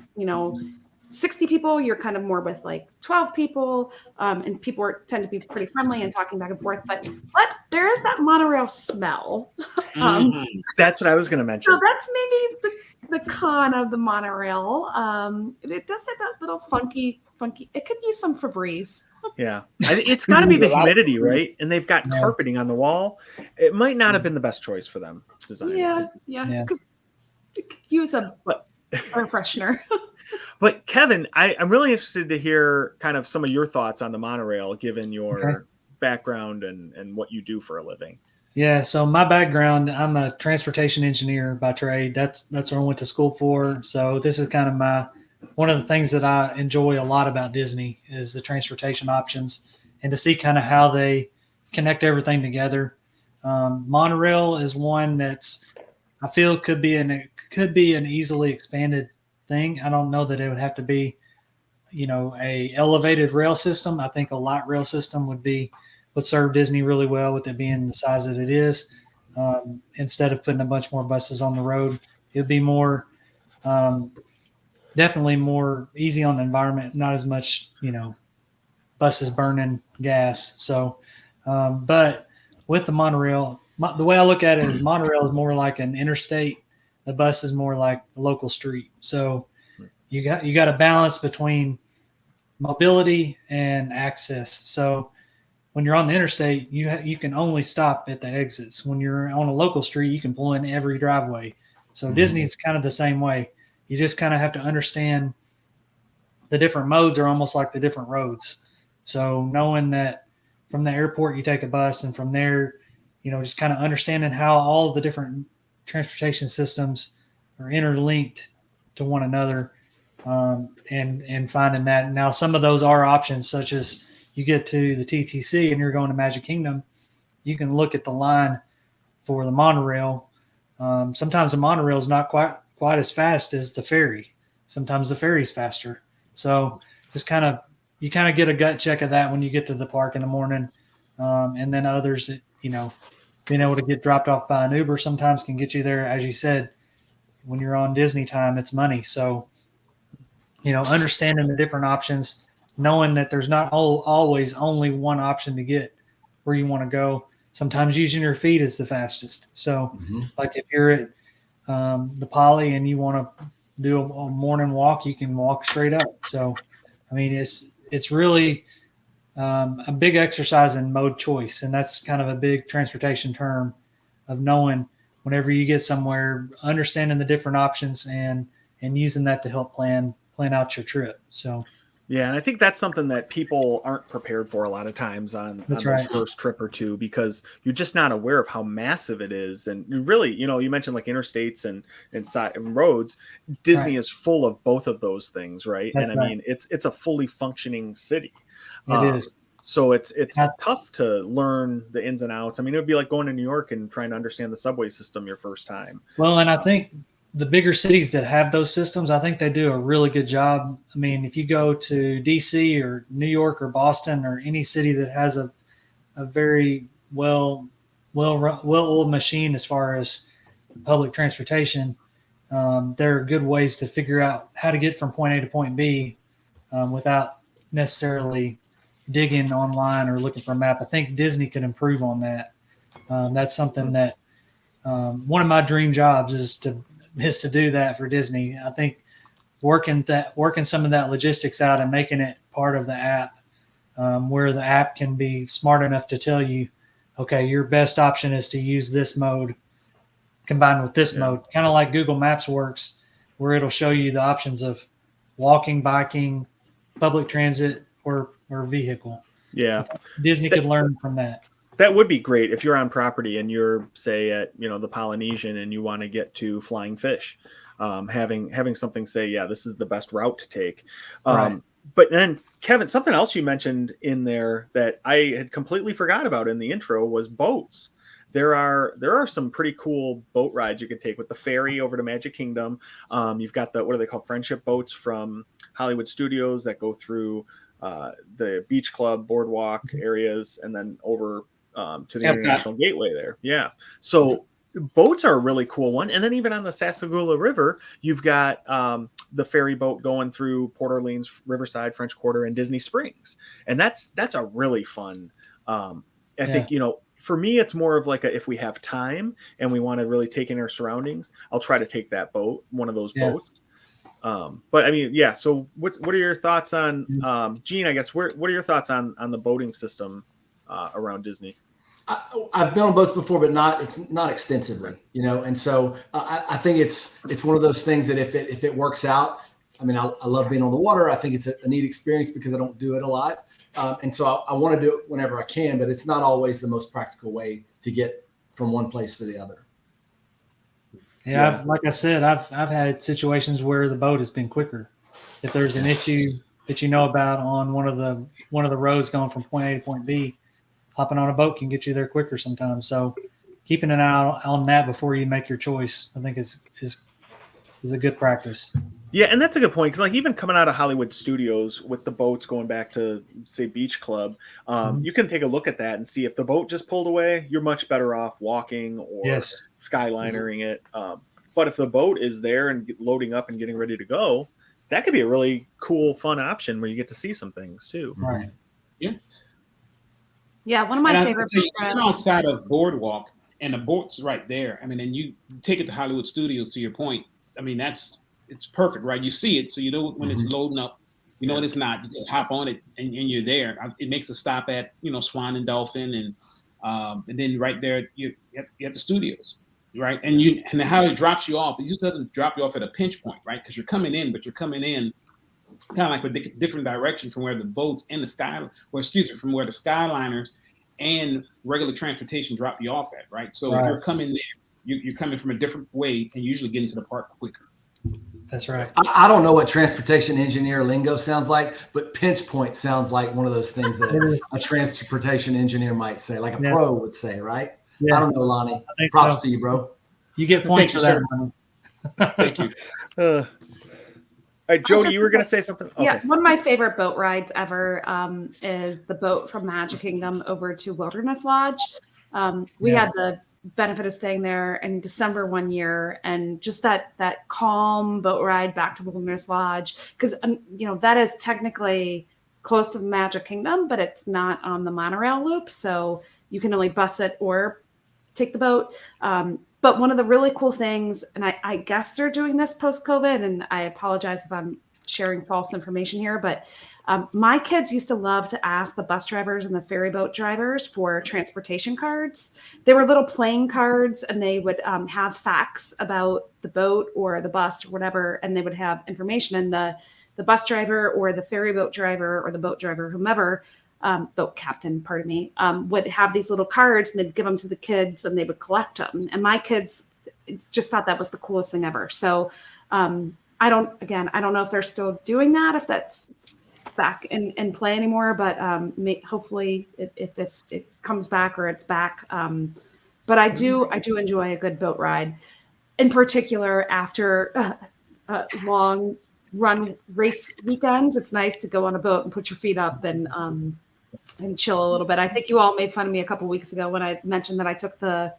Speaker 2: 60 people. You're kind of more with like 12 people. And people tend to be pretty friendly and talking back and forth. But there is that monorail smell.
Speaker 1: That's what I was going to mention.
Speaker 2: So that's maybe the con of the monorail. It does have that little funky. It could use some Febreze.
Speaker 1: Yeah, it's got to be the humidity, right? And they've got carpeting on the wall. It might not have been the best choice for them design.
Speaker 2: Yeah. Could use a air freshener.
Speaker 1: But Kevin, I'm really interested to hear kind of some of your thoughts on the monorail, given your background and what you do for a living.
Speaker 4: Yeah, so my background, I'm a transportation engineer by trade. That's what I went to school for. So this is kind of one of the things that I enjoy a lot about Disney is the transportation options and to see kind of how they connect everything together. Monorail is one that's, I feel could be an easily expanded thing. I don't know that it would have to be, a elevated rail system. I think a light rail system would serve Disney really well with it being the size that it is. Instead of putting a bunch more buses on the road, it'd be more, definitely more easy on the environment, not as much, buses burning gas. So, but with the monorail, the way I look at it is monorail is more like an interstate. The bus is more like a local street. So you got a balance between mobility and access. So when you're on the interstate, you can only stop at the exits. When you're on a local street, you can pull in every driveway. So Disney's kind of the same way. You just kind of have to understand the different modes are almost like the different roads. So knowing that from the airport, you take a bus, and from there, just kind of understanding how all the different transportation systems are interlinked to one another, and finding that. Now, some of those are options, such as you get to the TTC and you're going to Magic Kingdom, you can look at the line for the monorail. Sometimes the monorail is not quite as fast as the ferry. Sometimes the ferry's faster. So just you get a gut check of that when you get to the park in the morning. And then others that, being able to get dropped off by an Uber sometimes can get you there. As you said, when you're on Disney time, it's money. So, understanding the different options, knowing that there's not always only one option to get where you want to go. Sometimes using your feet is the fastest. So like if you're at the Poly and you want to do a morning walk, you can walk straight up. So, I mean, it's really a big exercise in mode choice. And that's kind of a big transportation term of knowing whenever you get somewhere, understanding the different options and using that to help plan out your trip. So
Speaker 1: Yeah, and I think that's something that people aren't prepared for a lot of times on
Speaker 4: That's
Speaker 1: those
Speaker 4: right.
Speaker 1: first trip or two, because you're just not aware of how massive it is. And you really, you mentioned like interstates and roads. Disney
Speaker 4: Right.
Speaker 1: is full of both of those things, right?
Speaker 4: That's
Speaker 1: And I
Speaker 4: right.
Speaker 1: mean, it's a fully functioning city.
Speaker 4: It is.
Speaker 1: So it's
Speaker 4: I-
Speaker 1: tough to learn the ins and outs. I mean, it would be like going to New York and trying to understand the subway system your first time.
Speaker 4: Well, and I think the bigger cities that have those systems, I think they do a really good job. I mean, if you go to DC or New York or Boston or any city that has a very well-oiled machine as far as public transportation, there are good ways to figure out how to get from point A to point B without necessarily digging online or looking for a map. I think Disney could improve on that. That's something that one of my dream jobs is to do that for Disney. I think working some of that logistics out and making it part of the app, where the app can be smart enough to tell you, okay, your best option is to use this mode combined with this mode, kind of like Google Maps works, where it'll show you the options of walking, biking, public transit, or vehicle.
Speaker 1: Yeah.
Speaker 4: Disney could learn from that.
Speaker 1: That would be great if you're on property and you're, say, at the Polynesian and you want to get to Flying Fish, having something say, yeah, this is the best route to take.
Speaker 4: Right.
Speaker 1: But then, Kevin, something else you mentioned in there that I had completely forgot about in the intro was boats. There are some pretty cool boat rides you could take with the ferry over to Magic Kingdom. You've got what are they called? Friendship boats from Hollywood Studios that go through the beach club boardwalk areas and then over to the
Speaker 3: Epcot.
Speaker 1: International Gateway there. Yeah. So boats are a really cool one. And then even on the Sassagoula River, you've got the ferry boat going through Port Orleans, Riverside, French Quarter, and Disney Springs. And that's a really fun. I think, for me, it's more of like if we have time and we want to really take in our surroundings, I'll try to take that boat, one of those boats. But I mean, yeah. So what are your thoughts on Gene? I guess what are your thoughts on the boating system around Disney?
Speaker 5: I've been on boats before, but it's not extensively, And so I think it's one of those things that if it works out, I mean, I love being on the water. I think it's a neat experience because I don't do it a lot, and so I want to do it whenever I can. But it's not always the most practical way to get from one place to the other.
Speaker 4: Yeah. Like I said, I've had situations where the boat has been quicker. If there's an issue that you know about on one of the roads going from point A to point B, hopping on a boat can get you there quicker sometimes. So keeping an eye on that before you make your choice, I think is a good practice.
Speaker 1: Yeah, and that's a good point, because like even coming out of Hollywood Studios with the boats going back to, say, Beach Club, you can take a look at that and see if the boat just pulled away, you're much better off walking or skylinering it. But if the boat is there and loading up and getting ready to go, that could be a really cool, fun option where you get to see some things too.
Speaker 4: Right.
Speaker 3: Yeah.
Speaker 2: Yeah, one of my favorite.
Speaker 3: You're outside of Boardwalk, and the boat's right there. I mean, and you take it to Hollywood Studios. To your point, I mean, it's perfect, right? You see it, so you know when it's loading up. You know when it's not. You just hop on it, and you're there. It makes a stop at Swan and Dolphin, and then right there you have the studios, right? And how it drops you off. It just doesn't drop you off at a pinch point, right? Because you're coming in, but you're coming in kind of like a different direction from where the boats and from where the Skyliners and regular transportation drop you off at, right? So if you're coming there, you're coming from a different way and usually get into the park quicker.
Speaker 4: That's right.
Speaker 5: I don't know what transportation engineer lingo sounds like, but pinch point sounds like one of those things that a transportation engineer might say, like a pro would say, right? Yeah. I don't know, Lonnie. Props to you, bro.
Speaker 4: You get points for that, Lonnie.
Speaker 3: Thank you.
Speaker 1: All right, Jodie, you were going to say something? Okay.
Speaker 2: Yeah, one of my favorite boat rides ever is the boat from Magic Kingdom over to Wilderness Lodge. We had the benefit of staying there in December one year, and just that calm boat ride back to Wilderness Lodge, because that is technically close to the Magic Kingdom, but it's not on the monorail loop, so you can only bus it or take the boat. But one of the really cool things, and I guess they're doing this post-COVID, and I apologize if I'm sharing false information here, but my kids used to love to ask the bus drivers and the ferry boat drivers for transportation cards. They were little playing cards, and they would have facts about the boat or the bus or whatever, and they would have information. And the bus driver or the ferry boat driver or the boat driver, whomever, boat captain, pardon me, would have these little cards and they'd give them to the kids and they would collect them. And my kids just thought that was the coolest thing ever. So I don't know if they're still doing that, if that's back in play anymore, but hopefully if it comes back or it's back. But I do enjoy a good boat ride, in particular after long run race weekends. It's nice to go on a boat and put your feet up and chill a little bit. I think you all made fun of me a couple weeks ago when I mentioned that I took the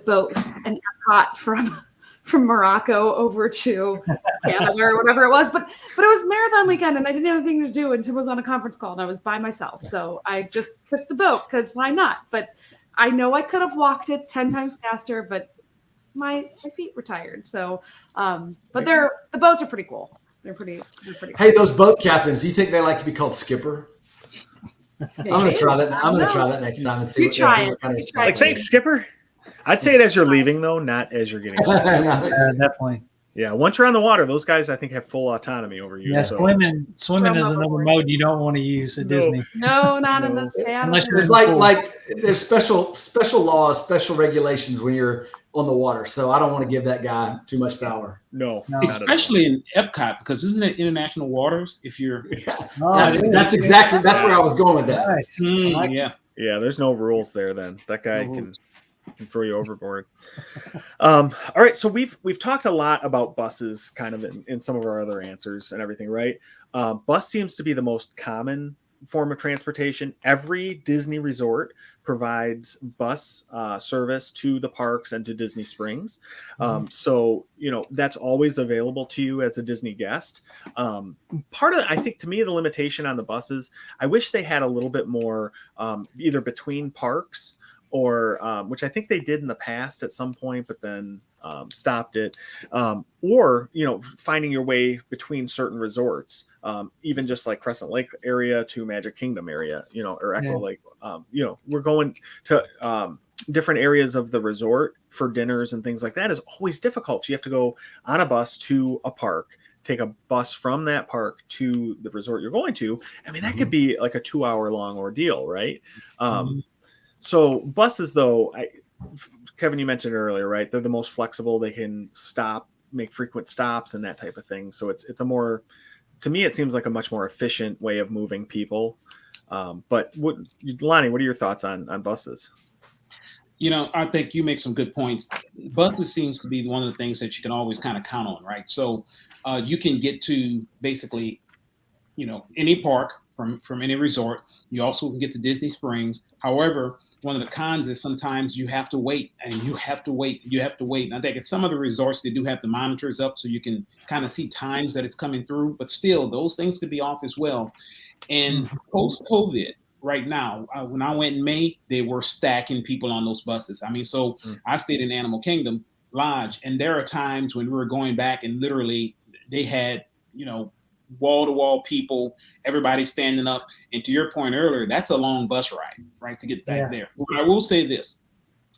Speaker 2: boat and Epcot from Morocco over to Canada or whatever it was, but it was marathon weekend and I didn't have anything to do, and Tim was on a conference call and I was by myself, so I just took the boat because why not? But I know I could have walked it 10 times faster, but my feet were tired. So, but the boats are pretty cool. They're pretty cool.
Speaker 5: Hey, those boat captains, do you think they like to be called skipper? I'm gonna try that. I'm gonna try that next time and see what kind of
Speaker 1: like. Thanks, Skipper. I'd say it as you're leaving, though, not as you're getting.
Speaker 4: Definitely.
Speaker 1: Yeah, once you're on the water, those guys I think have full autonomy over you.
Speaker 4: Yeah,
Speaker 1: so.
Speaker 4: swimming is another mode you don't want to use at Disney.
Speaker 2: No, not in the stand.
Speaker 5: There's like there's special laws, special regulations when you're on the water. So I don't want to give that guy too much power.
Speaker 1: No.
Speaker 3: Especially in Epcot, because isn't it international waters? If you're
Speaker 5: that's where I was going with that.
Speaker 4: Nice.
Speaker 1: Yeah, there's no rules there then. That guy can throw you overboard. All right, so we've talked a lot about buses kind of in some of our other answers and everything, right? Bus seems to be the most common form of transportation. Every Disney resort provides bus service to the parks and to Disney Springs. So, that's always available to you as a Disney guest. Part of, I think, to me, the limitation on the buses, I wish they had a little bit more either between parks or which I think they did in the past at some point, but then stopped it. Or, finding your way between certain resorts, even just like Crescent Lake area to Magic Kingdom area, or Echo Lake. We're going to different areas of the resort for dinners and things like that is always difficult. You have to go on a bus to a park, take a bus from that park to the resort you're going to. I mean, that could be like a 2-hour long ordeal, right? So buses, though, Kevin, you mentioned earlier, right? They're the most flexible. They can make frequent stops and that type of thing. So it's a more, to me, it seems like a much more efficient way of moving people. But Lonnie, what are your thoughts on buses?
Speaker 3: I think you make some good points. Buses seems to be one of the things that you can always kind of count on, right? So you can get to basically, any park from any resort. You also can get to Disney Springs. However, one of the cons is sometimes you have to wait. And I think at some of the resorts, they do have the monitors up so you can kind of see times that it's coming through. But still, those things could be off as well. And post-COVID, right now, when I went in May, they were stacking people on those buses. I mean, so I stayed in Animal Kingdom Lodge, and there are times when we were going back and literally they had, wall-to-wall people, everybody standing up. And to your point earlier, that's a long bus ride, right, to get back there. But I will say this,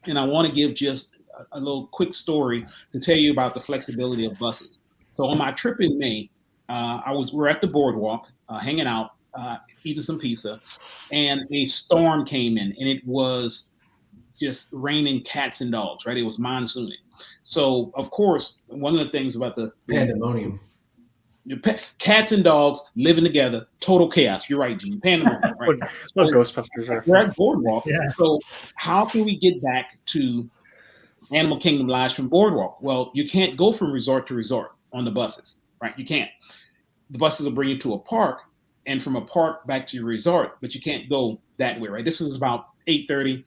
Speaker 3: and I want to give just a little quick story to tell you about the flexibility of buses. So on my trip in May, we're at the boardwalk, hanging out, eating some pizza, and a storm came in, and it was just raining cats and dogs, right? It was monsooning. So, of course, one of the things about the
Speaker 5: pandemonium.
Speaker 3: Cats and dogs living together, total chaos. You're right, Gene. Pandemonium, right?
Speaker 1: What Ghostbusters are.
Speaker 3: We're at Boardwalk. Yeah. So how can we get back to Animal Kingdom Lodge from Boardwalk? Well, you can't go from resort to resort on the buses, right? You can't. The buses will bring you to a park, and from a park back to your resort, but you can't go that way, right? This is about 8:30.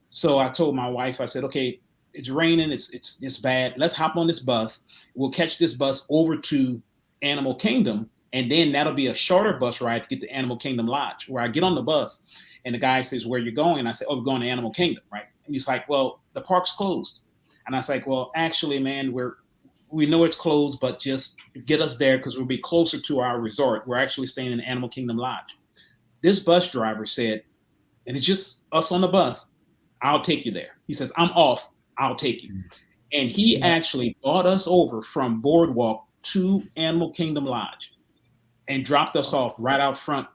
Speaker 3: So I told my wife, I said, okay, it's raining, it's bad. Let's hop on this bus. We'll catch this bus over to Animal Kingdom, and then that'll be a shorter bus ride to get to Animal Kingdom Lodge, where I get on the bus and the guy says, where you going? And I say, oh, we're going to Animal Kingdom, right? And he's like, well, the park's closed. And I was like, well, actually, man, we know it's closed, but just get us there because we'll be closer to our resort. We're actually staying in Animal Kingdom Lodge. This bus driver said, and it's just us on the bus, I'll take you there. He says, I'm off, I'll take you. And he actually brought us over from Boardwalk to Animal Kingdom Lodge. and dropped us off right out front,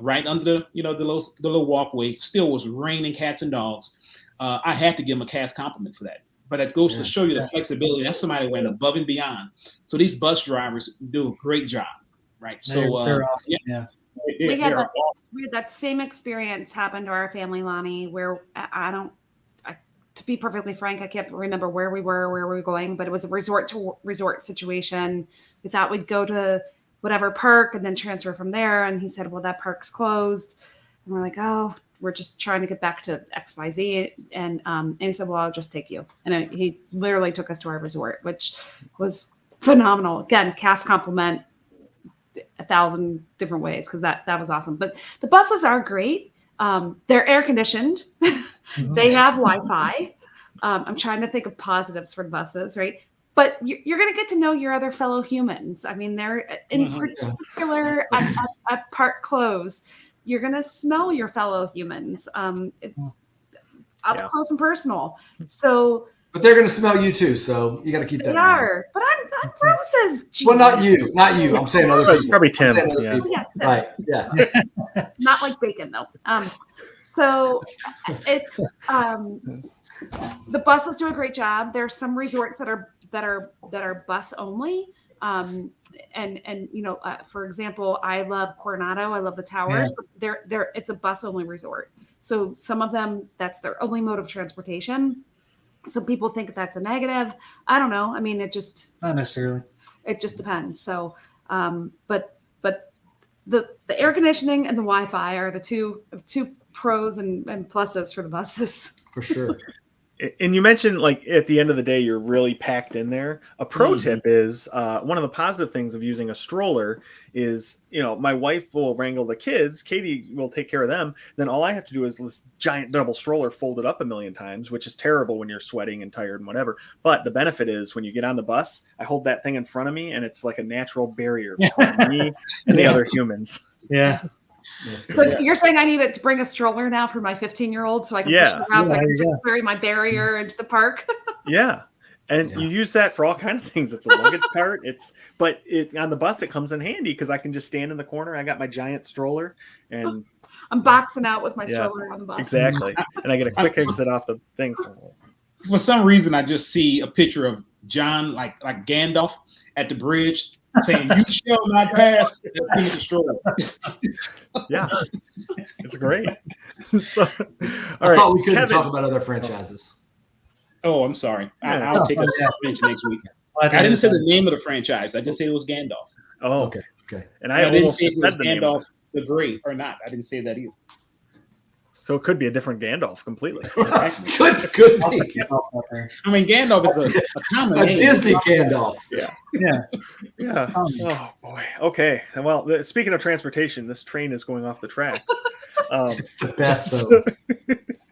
Speaker 3: right under the little walkway. Still was raining cats and dogs. I had to give him a cast compliment for that. But it goes to show you the flexibility. That's somebody went above and beyond. So these bus drivers do a great job, right?
Speaker 4: They're awesome. Yeah.
Speaker 2: We had that same experience happen to our family, Lonnie, where to be perfectly frank, I can't remember where we were going, but it was a resort to resort situation. We thought we'd go to whatever park and then transfer from there. And he said, well, that park's closed. And we're like, oh, we're just trying to get back to XYZ. And he said, well, I'll just take you. And he literally took us to our resort, which was phenomenal. Again, cast compliment 1,000 different ways, because that was awesome. But the buses are great. They're air conditioned. They have Wi-Fi. I'm trying to think of positives for buses, right? But you're going to get to know your other fellow humans. I mean, they're in particular at park close. You're going to smell your fellow humans up close and personal. So,
Speaker 5: but they're going to smell you too. So you got to keep that.
Speaker 2: They are, but I'm roses.
Speaker 5: Well, not you. I'm saying other people.
Speaker 1: Probably Tim.
Speaker 2: Yeah. Tim.
Speaker 5: Right. Yeah.
Speaker 2: Not like bacon though. So it's the buses do a great job. There's some resorts that are bus only. And for example, I love Coronado. I love the towers, but it's a bus only resort. So some of them, that's their only mode of transportation. Some people think that's a negative. I don't know. I mean,
Speaker 4: not necessarily.
Speaker 2: It just depends. So, but the air conditioning and the Wi-Fi are the two pros and pluses for the buses.
Speaker 5: For sure.
Speaker 1: And you mentioned, like, at the end of the day, you're really packed in there. A pro tip is one of the positive things of using a stroller is, my wife will wrangle the kids. Katie will take care of them. Then all I have to do is this giant double stroller folded up a million times, which is terrible when you're sweating and tired and whatever. But the benefit is when you get on the bus, I hold that thing in front of me and it's like a natural barrier between me and the other humans.
Speaker 4: Yeah.
Speaker 2: So you're saying I need to bring a stroller now for my 15-year-old so I can push it around, so I can just carry my barrier into the park.
Speaker 1: Yeah. And you use that for all kinds of things. It's a luggage cart. But on the bus, it comes in handy because I can just stand in the corner. I got my giant stroller and
Speaker 2: I'm boxing out with my stroller on the bus.
Speaker 1: Exactly. And I get a quick exit off the thing.
Speaker 3: For some reason, I just see a picture of John, like Gandalf at the bridge, saying, "You shall not pass." The stroller.
Speaker 1: Yeah, it's great. So,
Speaker 5: I thought we couldn't talk about other franchises.
Speaker 3: Oh, I'm sorry. I'll take a French next week. I didn't say the name of the franchise. I just said it was Gandalf.
Speaker 1: Oh, okay. And I
Speaker 3: didn't
Speaker 1: almost
Speaker 3: say it was
Speaker 1: said the
Speaker 3: Gandalf the Great or not. I didn't say that either.
Speaker 1: So it could be a different Gandalf completely.
Speaker 5: Could be.
Speaker 3: I mean, Gandalf is a common name.
Speaker 5: Disney Gandalf.
Speaker 1: Yeah. Oh boy. Okay. Well, speaking of transportation, this train is going off the tracks.
Speaker 5: It's the best though.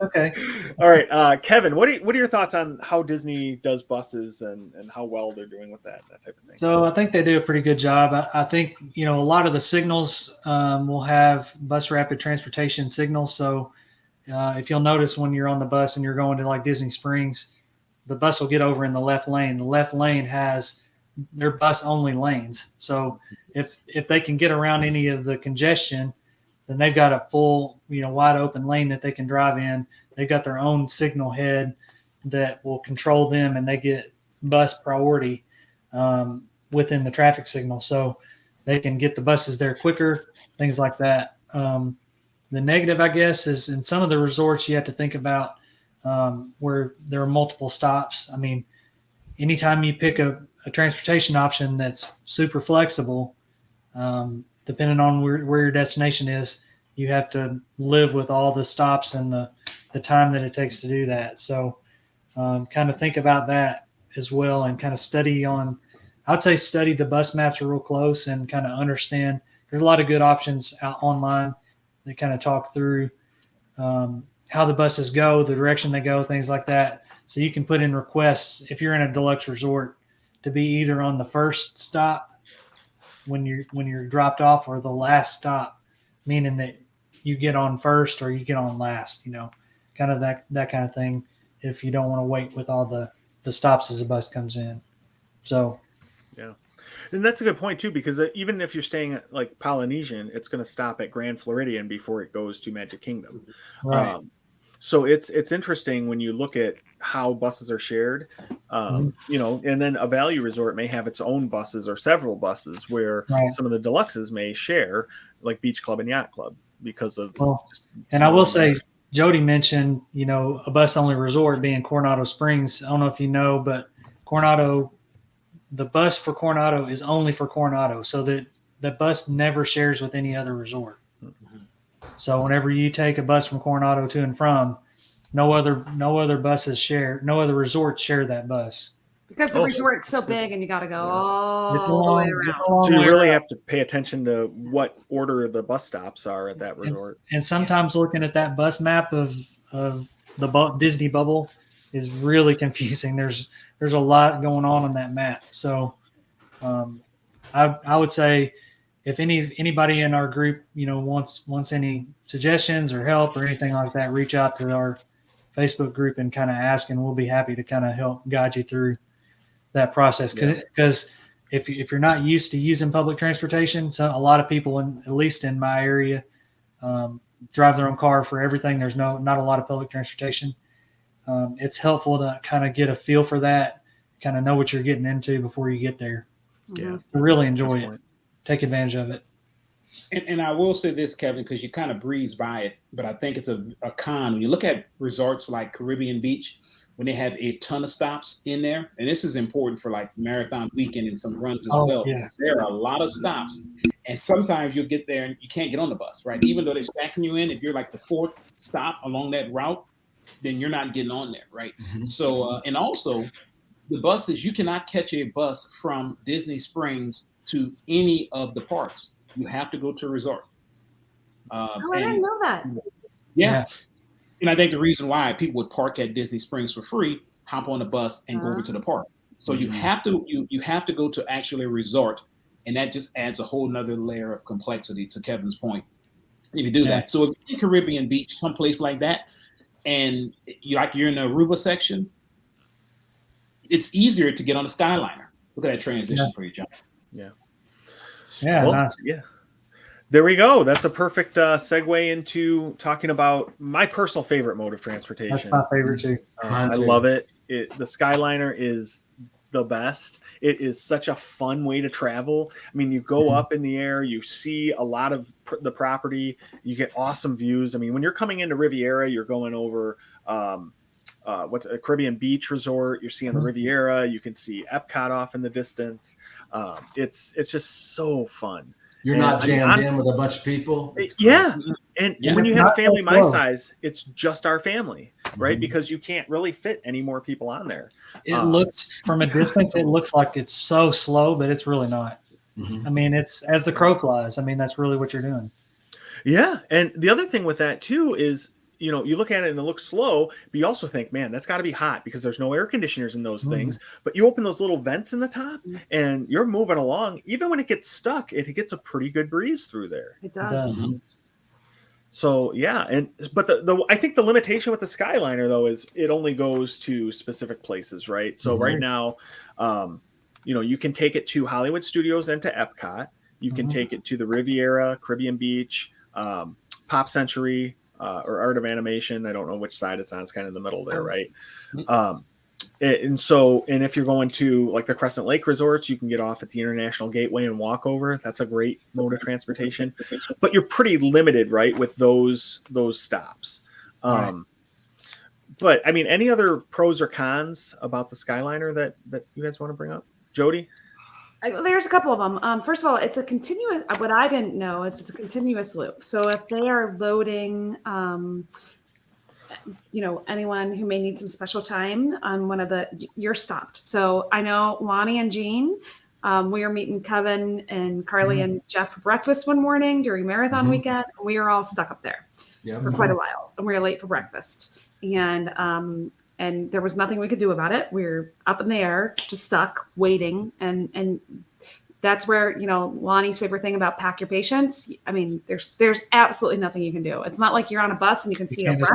Speaker 4: Okay.
Speaker 1: All right, Kevin. What are your thoughts on how Disney does buses and how well they're doing with that type of thing?
Speaker 4: So I think they do a pretty good job. I think a lot of the signals will have bus rapid transportation signals. So if you'll notice when you're on the bus and you're going to like Disney Springs, the bus will get over in the left lane. The left lane has their bus only lanes. So if they can get around any of the congestion, then they've got a full, wide open lane that they can drive in. They've got their own signal head that will control them, and they get bus priority within the traffic signal. So they can get the buses there quicker, things like that. The negative, I guess, is in some of the resorts you have to think about where there are multiple stops. I mean, anytime you pick a transportation option that's super flexible, depending on where your destination is, you have to live with all the stops and the time that it takes to do that. So kind of think about that as well, and kind of study the bus maps real close and kind of understand. There's a lot of good options out online that kind of talk through how the buses go, the direction they go, things like that. So you can put in requests if you're in a deluxe resort to be either on the first stop when you're dropped off, or the last stop, meaning that you get on first or you get on last, kind of that kind of thing, if you don't want to wait with all the stops as the bus comes in. So
Speaker 1: And that's a good point too, because even if you're staying at like Polynesian, it's going to stop at Grand Floridian before it goes to Magic Kingdom.
Speaker 4: Right.
Speaker 1: So it's interesting when you look at how buses are shared, you know, and then a value resort may have its own buses or several buses where some of the deluxes may share, like Beach Club and Yacht Club, because of.
Speaker 4: And I will say, Jodie mentioned, you know, a bus only resort being Coronado Springs. I don't know if you know, but Coronado, the bus for Coronado is only for Coronado, so that the bus never shares with any other resort. So whenever you take a bus from Coronado to and from, no other buses share, no other resorts share that bus.
Speaker 2: Because the resort's so big and you got to go all the way around.
Speaker 1: So you really have to pay attention to what order the bus stops are at that resort.
Speaker 4: And sometimes looking at that bus map of the Disney bubble is really confusing. There's a lot going on that map. So I would say, if anybody in our group, you know, wants any suggestions or help or anything like that, reach out to our Facebook group and kind of ask, and we'll be happy to kind of help guide you through that process. Because if you're not used to using public transportation, so a lot of people, at least in my area, drive their own car for everything. There's not a lot of public transportation. It's helpful to kind of get a feel for that, kind of know what you're getting into before you get there.
Speaker 1: Yeah,
Speaker 4: really enjoy it. Take advantage of it.
Speaker 3: And I will say this, Kevin, because you kind of breeze by it, but I think it's a con. When you look at resorts like Caribbean Beach, when they have a ton of stops in there, and this is important for like marathon weekend and some runs as well.
Speaker 4: Yeah.
Speaker 3: There are a lot of stops. And sometimes you'll get there and you can't get on the bus, right? Even though they're stacking you in, if you're like the fourth stop along that route, then you're not getting on there, right? So, and also the buses, you cannot catch a bus from Disney Springs to any of the parks. You have to go to a resort.
Speaker 2: I didn't know that.
Speaker 3: Yeah. And I think the reason why people would park at Disney Springs for free, hop on the bus and go over to the park. So you have to go to actually a resort, and that just adds a whole nother layer of complexity, to Kevin's point, if you do that. So if you're in Caribbean Beach, someplace like that, and you're in the Aruba section, it's easier to get on the Skyliner. Look at that transition for you, John.
Speaker 1: Yeah. There we go. That's a perfect segue into talking about my personal favorite mode of transportation.
Speaker 4: That's my favorite too.
Speaker 1: I love it. The Skyliner is the best. It is such a fun way to travel. I mean, you go up in the air, you see a lot of the property, you get awesome views. I mean, when you're coming into Riviera, you're going over what's a Caribbean Beach resort. You're seeing the Riviera. You can see Epcot off in the distance. It's just so fun.
Speaker 5: You're not jammed in with a bunch of people.
Speaker 1: And when you have a family my size, it's just our family, right? Because you can't really fit any more people on there.
Speaker 4: It looks, from a distance, it looks like it's so slow, but it's really not. I mean, it's as the crow flies. I mean, that's really what you're doing.
Speaker 1: Yeah. And the other thing with that too is, you know, you look at it and it looks slow, but you also think, man, that's got to be hot because there's no air conditioners in those things. But you open those little vents in the top and you're moving along. Even when it gets stuck, it gets a pretty good breeze through there.
Speaker 2: It does.
Speaker 1: So, yeah. But I think the limitation with the Skyliner, though, is it only goes to specific places, right? So right now, you know, you can take it to Hollywood Studios and to Epcot. You can take it to the Riviera, Caribbean Beach, Pop Century, or Art of Animation. I don't know which side it's on. It's kind of in the middle there, right? And if you're going to like the Crescent Lake resorts, you can get off at the International Gateway and walk over. That's a great mode of transportation, but you're pretty limited, right, with those stops. But I mean, any other pros or cons about the Skyliner that you guys want to bring up, Jodie?
Speaker 2: There's a couple of them. First of all, it's a continuous. What I didn't know, it's a continuous loop. So if they are loading, you know, anyone who may need some special time on one of you're stopped. So I know Lonnie and Jean, we were meeting Kevin and Carly and Jeff for breakfast one morning during marathon weekend. We were all stuck up there for quite a while, and we were late for breakfast. And there was nothing we could do about it. We were up in the air, just stuck, waiting. And that's where, you know, Lonnie's favorite thing about pack your patience. I mean, there's absolutely nothing you can do. It's not like you're on a bus and you can see a wreck.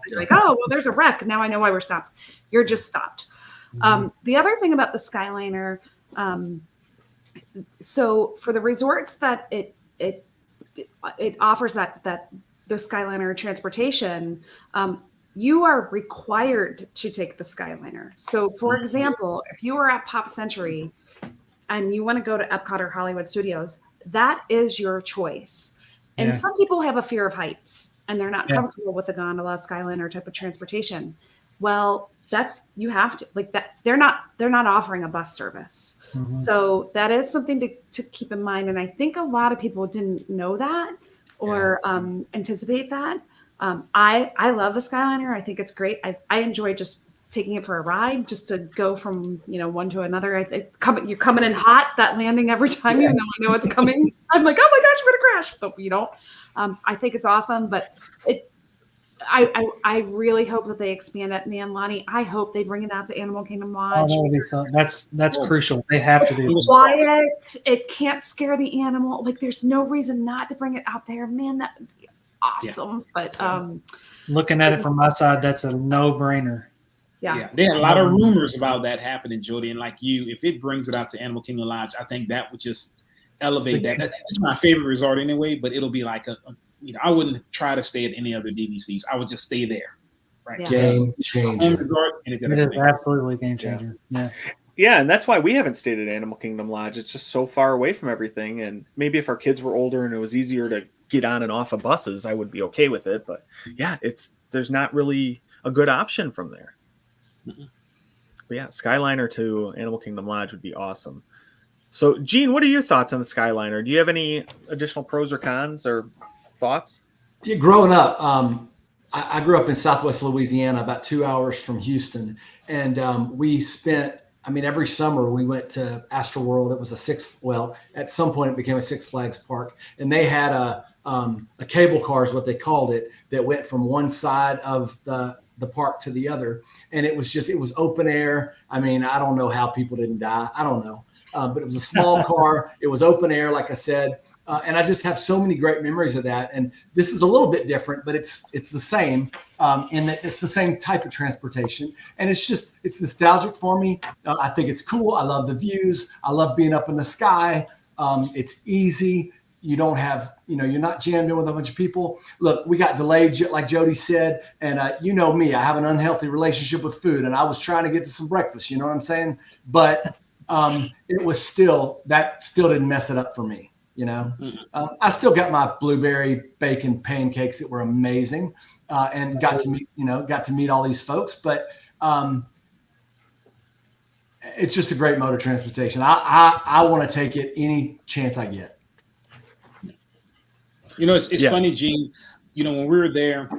Speaker 2: You're like, oh, well, there's a wreck. Now I know why we're stopped. You're just stopped. The other thing about the Skyliner, So for the resorts that it offers that the Skyliner transportation, you are required to take the Skyliner. So for example, if you are at Pop Century and you want to go to Epcot or Hollywood Studios, that is your choice. And
Speaker 4: Yeah.
Speaker 2: some people have a fear of heights and they're not
Speaker 4: Yeah.
Speaker 2: comfortable with the gondola, Skyliner type of transportation. Well, that you have to like that. They're not offering a bus service.
Speaker 4: Mhm.
Speaker 2: So that is something to keep in mind. And I think a lot of people didn't know that or anticipate that. I love the Skyliner. I think it's great. I enjoy just taking it for a ride, just to go from one to another. You're coming in hot. That landing every time, even though I know it's coming, I'm like, oh my gosh, we're gonna crash, but you don't. I think it's awesome, but I really hope that they expand that. Man, Lonnie, I hope they bring it out to Animal Kingdom Lodge.
Speaker 4: that would be so, that's crucial. They have to do
Speaker 2: It's
Speaker 4: that.
Speaker 2: quiet. It can't scare the animal. Like, there's no reason not to bring it out there. Man, that would be awesome. But
Speaker 4: Looking at it from my side, that's a no-brainer.
Speaker 2: yeah.
Speaker 3: There are a lot of rumors about that happening, Jodie. And like you, if it brings it out to Animal Kingdom Lodge, I think that would just elevate that. That's my favorite resort anyway, but it'll be like I wouldn't try to stay at any other DVCs. I would just stay there. Right.
Speaker 2: Yeah.
Speaker 5: Game changer.
Speaker 3: Home resort, and
Speaker 4: It is absolutely a game changer. Yeah.
Speaker 1: Yeah, and that's why we haven't stayed at Animal Kingdom Lodge. It's just so far away from everything. And maybe if our kids were older and it was easier to get on and off of buses, I would be okay with it. But yeah, there's not really a good option from there.
Speaker 3: Mm-hmm.
Speaker 1: But yeah, Skyliner to Animal Kingdom Lodge would be awesome. So, Gene, what are your thoughts on the Skyliner? Do you have any additional pros or cons or thoughts?
Speaker 5: Yeah, growing up, I grew up in Southwest Louisiana, about 2 hours from Houston, and we spent. Every summer we went to Astroworld. It was at some point it became a Six Flags park, and they had a cable car is what they called it, that went from one side of the park to the other. And it was open air. I don't know how people didn't die. I don't know. But it was a small car. It was open air, like I said. And I just have so many great memories of that. And this is a little bit different, but it's the same in that it's the same type of transportation. And it's nostalgic for me. I think it's cool. I love the views. I love being up in the sky. It's easy. You don't have, you're not jammed in with a bunch of people. Look, we got delayed, like Jodie said. And you know me, I have an unhealthy relationship with food. And I was trying to get to some breakfast, you know what I'm saying? But it was still didn't mess it up for me. I still got my blueberry bacon pancakes that were amazing, and got to meet all these folks. But it's just a great mode of transportation. I want to take it any chance I get.
Speaker 3: It's funny, Gene. When we were there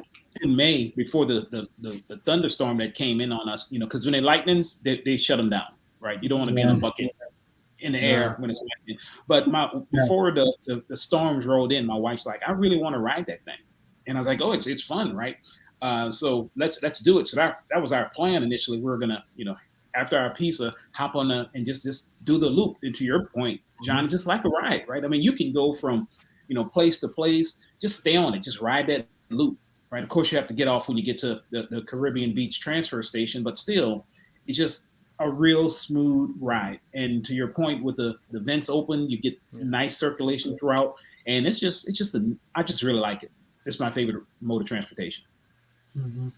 Speaker 3: in May before the thunderstorm that came in on us, because when they lightnings, they shut them down, right? You don't want to be in a bucket in the air when it's lightning. But before the storms rolled in, my wife's like, I really want to ride that thing, and I was like, oh, it's fun, right? So let's do it. So that was our plan initially. We were gonna, after our pizza, hop on and just do the loop. And to your point, John, just like a ride, right? You can go from place to place, just stay on it, just ride that loop, right? Of course, you have to get off when you get to the Caribbean Beach transfer station, but still, it's just a real smooth ride. And to your point, with the vents open, you get nice circulation throughout, and I just really like it. It's my favorite mode of transportation.
Speaker 4: Mm-hmm.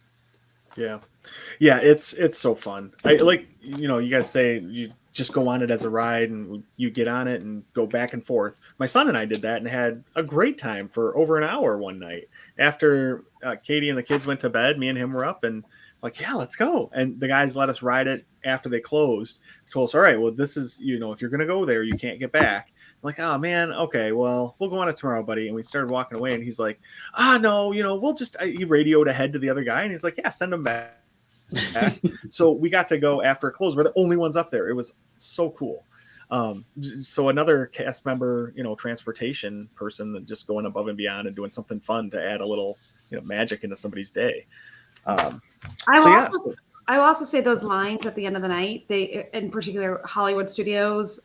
Speaker 1: Yeah, it's so fun. I like, you guys say you just go on it as a ride and you get on it and go back and forth. My son and I did that and had a great time for over an hour one night. After Katie and the kids went to bed, me and him were up and like, yeah, let's go. And the guys let us ride it after they closed. Told us, all right, well, this is, if you're going to go there, you can't get back. I'm like, oh man, okay, well, we'll go on it tomorrow, buddy. And we started walking away and he's like, no, we'll just, he radioed ahead to the other guy and he's like, yeah, send him back. So we got to go after it closed. We're the only ones up there. It was so cool. So another cast member, transportation person that just going above and beyond and doing something fun to add a little, magic into somebody's day.
Speaker 2: I will also say those lines at the end of the night, they, in particular, Hollywood Studios,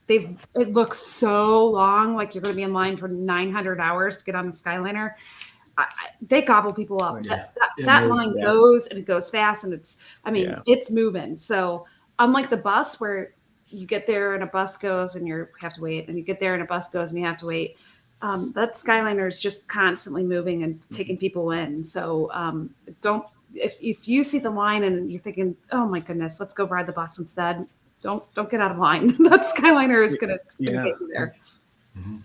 Speaker 2: it looks so long, like you're going to be in line for 900 hours to get on the Skyliner. They gobble people up. That line goes and it goes fast, and it's moving. So unlike the bus where you get there and a bus goes and you have to wait, and you get there and a bus goes and you have to wait. That Skyliner is just constantly moving and taking people in. So if you see the line and you're thinking, oh my goodness, let's go ride the bus instead, don't get out of line. That Skyliner is gonna get you there.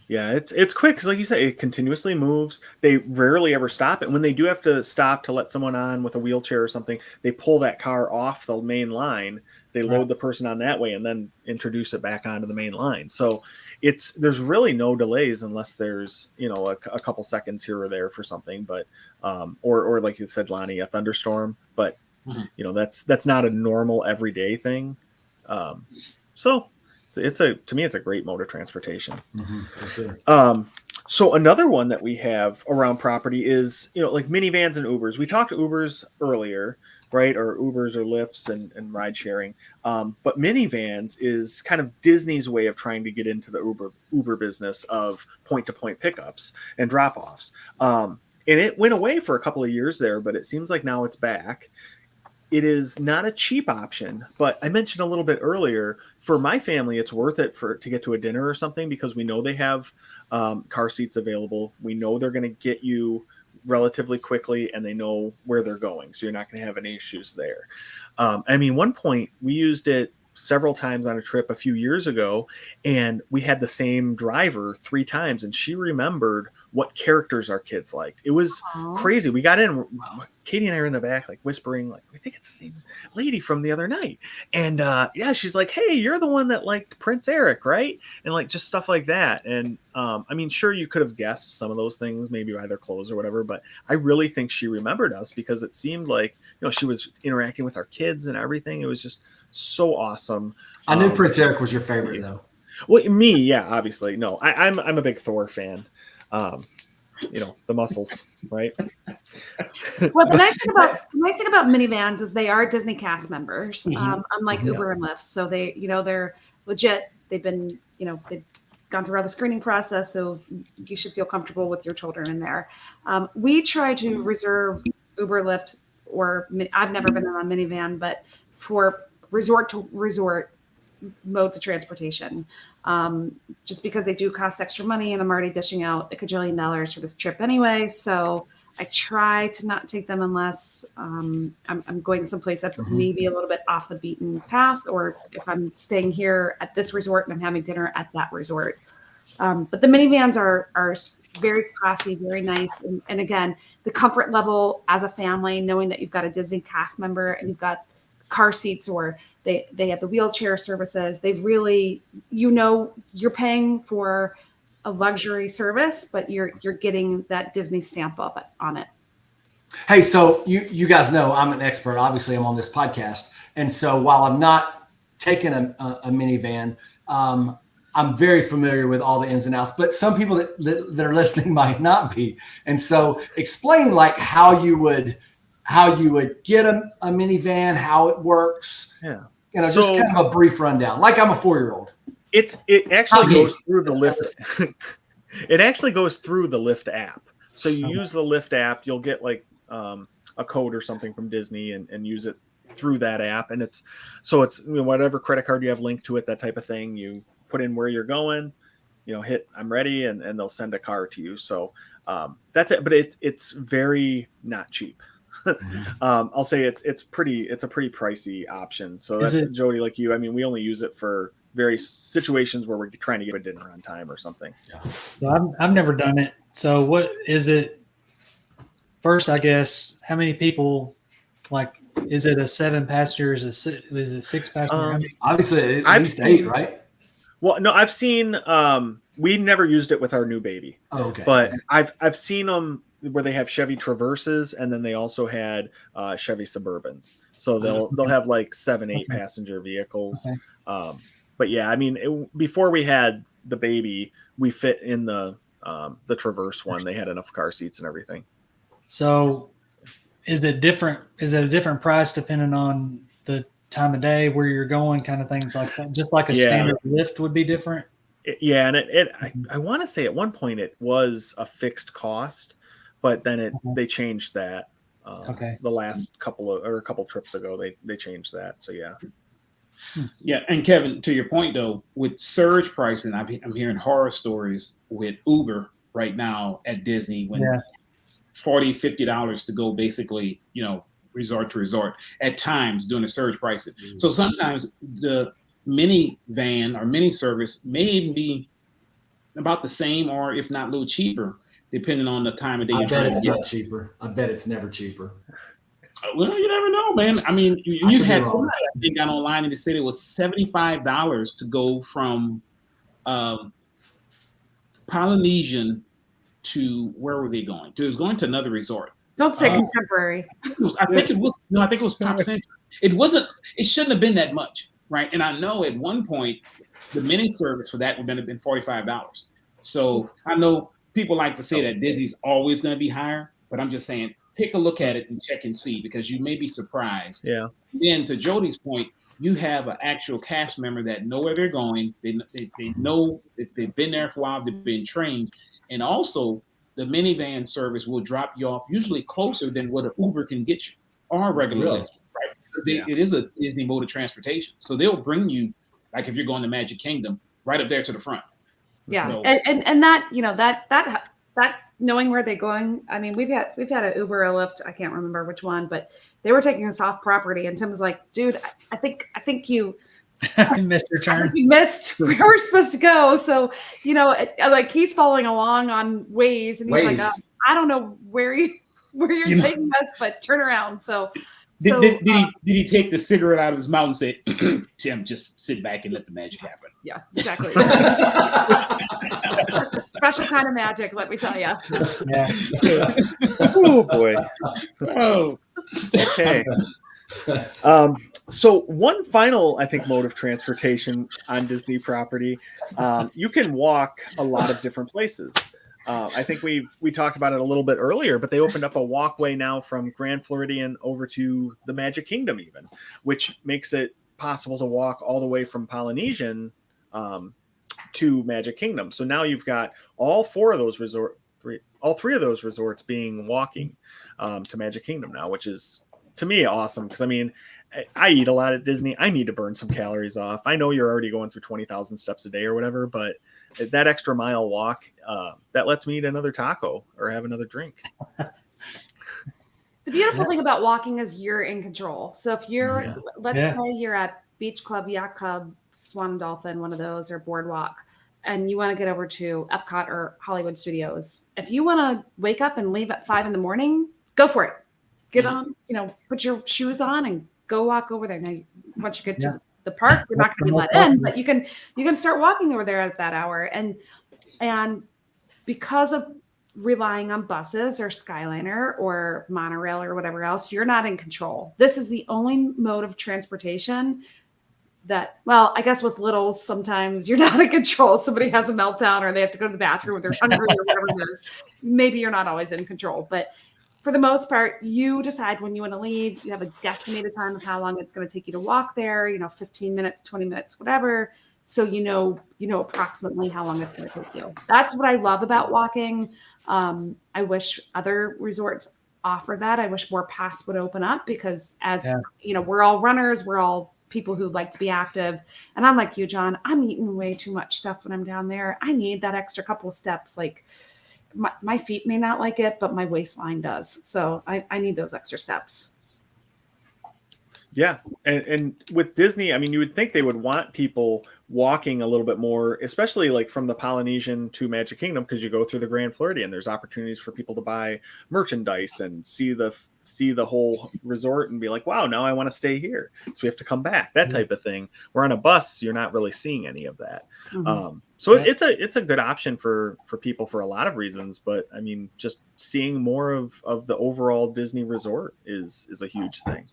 Speaker 1: Yeah, it's quick because, like you say, it continuously moves. They rarely ever stop it. When they do have to stop to let someone on with a wheelchair or something, they pull that car off the main line. They load the person on that way and then introduce it back onto the main line. So there's really no delays unless there's a couple seconds here or there for something, but or like you said, Lonnie, a thunderstorm. But that's not a normal everyday thing. So. To me, it's a great mode of transportation.
Speaker 5: For sure.
Speaker 1: So another one that we have around property is, like minivans and Ubers. We talked Ubers earlier, right? Or Ubers or Lyfts and ride sharing. But minivans is kind of Disney's way of trying to get into the Uber business of point-to-point pickups and drop-offs. And it went away for a couple of years there, but it seems like now it's back. It is not a cheap option, but I mentioned a little bit earlier, for my family, it's worth it to get to a dinner or something because we know they have car seats available. We know they're going to get you relatively quickly and they know where they're going. So you're not going to have any issues there. One point we used it several times on a trip a few years ago, and we had the same driver 3 times, and she remembered what characters our kids liked. It was crazy. We got in, Katie and I are in the back, like whispering, like, we think it's the same lady from the other night. And she's like, hey, you're the one that liked Prince Eric, right? And like just stuff like that. And sure, you could have guessed some of those things, maybe by their clothes or whatever, but I really think she remembered us because it seemed like, she was interacting with our kids and everything. It was just so awesome.
Speaker 5: I knew Prince Eric was your favorite though.
Speaker 1: Well, me, yeah, obviously. No, I'm a big Thor fan. The muscles, right?
Speaker 2: Well, the nice thing about minivans is they are Disney cast members, unlike Uber and Lyft. So they're legit. They've been, they've gone through all the screening process. So you should feel comfortable with your children in there. We try to reserve Uber, Lyft, or I've never been on a minivan, but for resort to resort modes of transportation, just because they do cost extra money, and I'm already dishing out $1 gajillion for this trip anyway. So I try to not take them unless I'm going someplace that's maybe a little bit off the beaten path, or if I'm staying here at this resort and I'm having dinner at that resort. But the minivans are very classy, very nice. And again, the comfort level as a family, knowing that you've got a Disney cast member and you've got car seats, or they have the wheelchair services. They really, you're paying for a luxury service, but you're getting that Disney stamp on it.
Speaker 5: Hey, so you guys know I'm an expert. Obviously, I'm on this podcast. And so while I'm not taking a minivan, I'm very familiar with all the ins and outs, but some people that are listening might not be. And so explain like how you would get a minivan, how it works.
Speaker 1: Yeah.
Speaker 5: Just kind of a brief rundown, like I'm a 4-year-old.
Speaker 1: It actually goes through the Lyft. It actually goes through the Lyft app. So you use the Lyft app, you'll get like a code or something from Disney and use it through that app. And it's whatever credit card you have linked to it, that type of thing, you put in where you're going, hit I'm ready, and they'll send a car to you. So that's it. But it's very not cheap. I'll say it's a pretty pricey option. So that's Jodie, like you. We only use it for various situations where we're trying to get a dinner on time or something.
Speaker 5: Yeah.
Speaker 4: So I've never done it. So what is it? First, I guess, how many people? Like, is it a 7 passengers? Is it 6 passengers?
Speaker 5: Obviously, at least 8, right?
Speaker 1: Well, no, I've seen. We never used it with our new baby.
Speaker 5: Oh, okay.
Speaker 1: But I've seen them where they have Chevy Traverses, and then they also had Chevy Suburbans. So they'll have like 7-8 passenger vehicles.
Speaker 4: Okay.
Speaker 1: But yeah, before we had the baby, we fit in the Traverse one. They had enough car seats and everything.
Speaker 4: So is it different? Is it a different price depending on the time of day, where you're going, kind of things like that? Just like a standard Lyft would be different?
Speaker 1: And I want to say at one point it was a fixed cost, but then they changed that. The last couple trips ago, they changed that. So yeah.
Speaker 3: Yeah, and Kevin, to your point though, with surge pricing, I'm hearing horror stories with Uber right now at Disney when $40, $50 to go basically, resort to resort at times during the surge pricing. So sometimes the minivan or mini service may be about the same, or if not a little cheaper, depending on the time of day.
Speaker 5: I bet it's not cheaper. I bet it's never cheaper.
Speaker 3: Well, you never know, man. I mean, you had somebody I think got online and they said it was $75 to go from Polynesian to where were they going? It was going to another resort.
Speaker 2: Don't say contemporary.
Speaker 3: I think it was Pop Century. It wasn't. It shouldn't have been that much, right? And I know at one point the mini service for that would have been $45. So I know people like to say that Disney's always going to be higher, but I'm just saying, take a look at it and check and see, because you may be surprised.
Speaker 1: Yeah.
Speaker 3: Then to Jodie's point, you have an actual cast member that know where they're going. They know if they've been there for a while, they've been trained, and also the minivan service will drop you off usually closer than what an Uber can get you or a regular Lyft, right? It is a Disney mode of transportation, so they'll bring you, like if you're going to Magic Kingdom, right up there to the front.
Speaker 2: Yeah,
Speaker 3: So,
Speaker 2: and that that knowing where they're going. I mean, we've had an Uber, a Lyft. I can't remember which one, but they were taking us off property, and Tim was like, "Dude, I think you."
Speaker 4: missed your turn.
Speaker 2: You missed where we're supposed to go. So, like he's following along on Waze, and he's like, I don't know where you're taking us, but turn around. So,
Speaker 3: did he take the cigarette out of his mouth and say, Tim, just sit back and let the magic happen?
Speaker 2: Yeah, exactly. That's a special kind of magic, let me tell you.
Speaker 4: Yeah.
Speaker 1: Oh boy.
Speaker 3: Oh,
Speaker 1: Okay. So one final, I think, mode of transportation on Disney property, you can walk a lot of different places. I think we talked about it a little bit earlier, but they opened up a walkway now from Grand Floridian over to the Magic Kingdom even, which makes it possible to walk all the way from Polynesian to Magic Kingdom. So now you've got all three of those resorts being walking to Magic Kingdom now, which is, to me, awesome, because I mean, I eat a lot at Disney. I need to burn some calories off. I know you're already going through 20,000 steps a day or whatever, but that extra mile walk, that lets me eat another taco or have another drink.
Speaker 2: The beautiful thing about walking is you're in control. So if you're, let's say you're at Beach Club, Yacht Club, Swan and Dolphin, one of those, or Boardwalk, and you want to get over to Epcot or Hollywood Studios. If you want to wake up and leave at 5 a.m, go for it. Get on, put your shoes on and go walk over there. Now, once you get to the park, you're not going to be let in, but you can start walking over there at that hour. And because of relying on buses or Skyliner or Monorail or whatever else, you're not in control. This is the only mode of transportation that, well, I guess with littles, sometimes you're not in control. Somebody has a meltdown or they have to go to the bathroom or they're hungry or whatever it is. Maybe you're not always in control, but for the most part, you decide when you want to leave. You have a guesstimated time of how long it's going to take you to walk there, 15 minutes, 20 minutes, whatever. So you know approximately how long it's going to take you. That's what I love about walking. I wish other resorts offer that. I wish more paths would open up because we're all runners, we're all people who like to be active. And I'm like you, John, I'm eating way too much stuff when I'm down there. I need that extra couple of steps. Like my feet may not like it, but my waistline does. So I need those extra steps.
Speaker 1: Yeah. And with Disney, I mean, you would think they would want people walking a little bit more, especially like from the Polynesian to Magic Kingdom, because you go through the Grand Floridian. There's opportunities for people to buy merchandise and see the whole resort and be like, wow, now I want to stay here. So we have to come back, that type of thing. Where on a bus, you're not really seeing any of that.
Speaker 2: Mm-hmm.
Speaker 1: So it's a good option for people for a lot of reasons. But I mean, just seeing more of the overall Disney resort is a huge thing.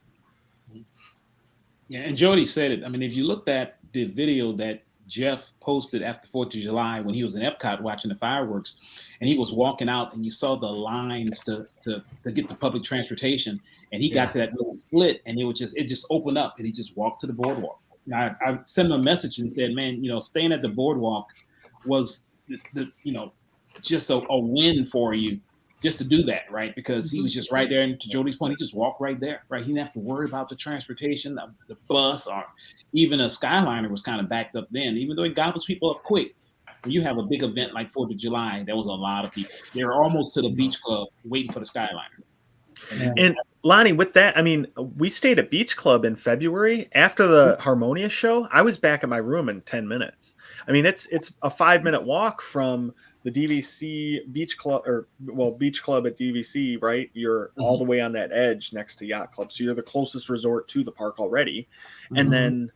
Speaker 3: Yeah, and Jodie said it. I mean, if you looked at the video that Jeff posted after 4th of July when he was in Epcot watching the fireworks, and he was walking out, and you saw the lines to get the public transportation, and he got to that little split, and it just opened up, and he just walked to the boardwalk. Now, I sent him a message and said, man, staying at the boardwalk was just a win for you just to do that, right? Because he was just right there. And to Jodie's point, he just walked right there, right? He didn't have to worry about the transportation, the bus, or even a Skyliner was kind of backed up then, even though it gobbles people up quick. When you have a big event like 4th of July, there was a lot of people. They were almost to the beach club waiting for the Skyliner.
Speaker 1: And Lonnie, with that, I mean, we stayed at Beach Club in February after the Harmonious show. I was back at my room in 10 minutes. I mean, it's a 5-minute walk from the DVC Beach Club, Beach Club at DVC, right? You're all the way on that edge next to Yacht Club. So you're the closest resort to the park already. And then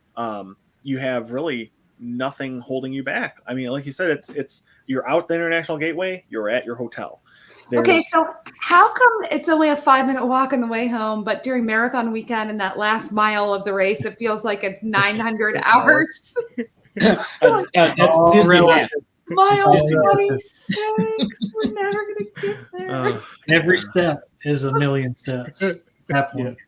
Speaker 1: you have really nothing holding you back. I mean, like you said, it's you're out the International Gateway, you're at your hotel.
Speaker 2: Okay, so how come it's only a 5-minute walk on the way home, but during marathon weekend and that last mile of the race, it feels like it's 900 hours?
Speaker 3: That's Disney.
Speaker 2: Mile 26. We're never going to get there.
Speaker 4: Every step is a million steps at that point.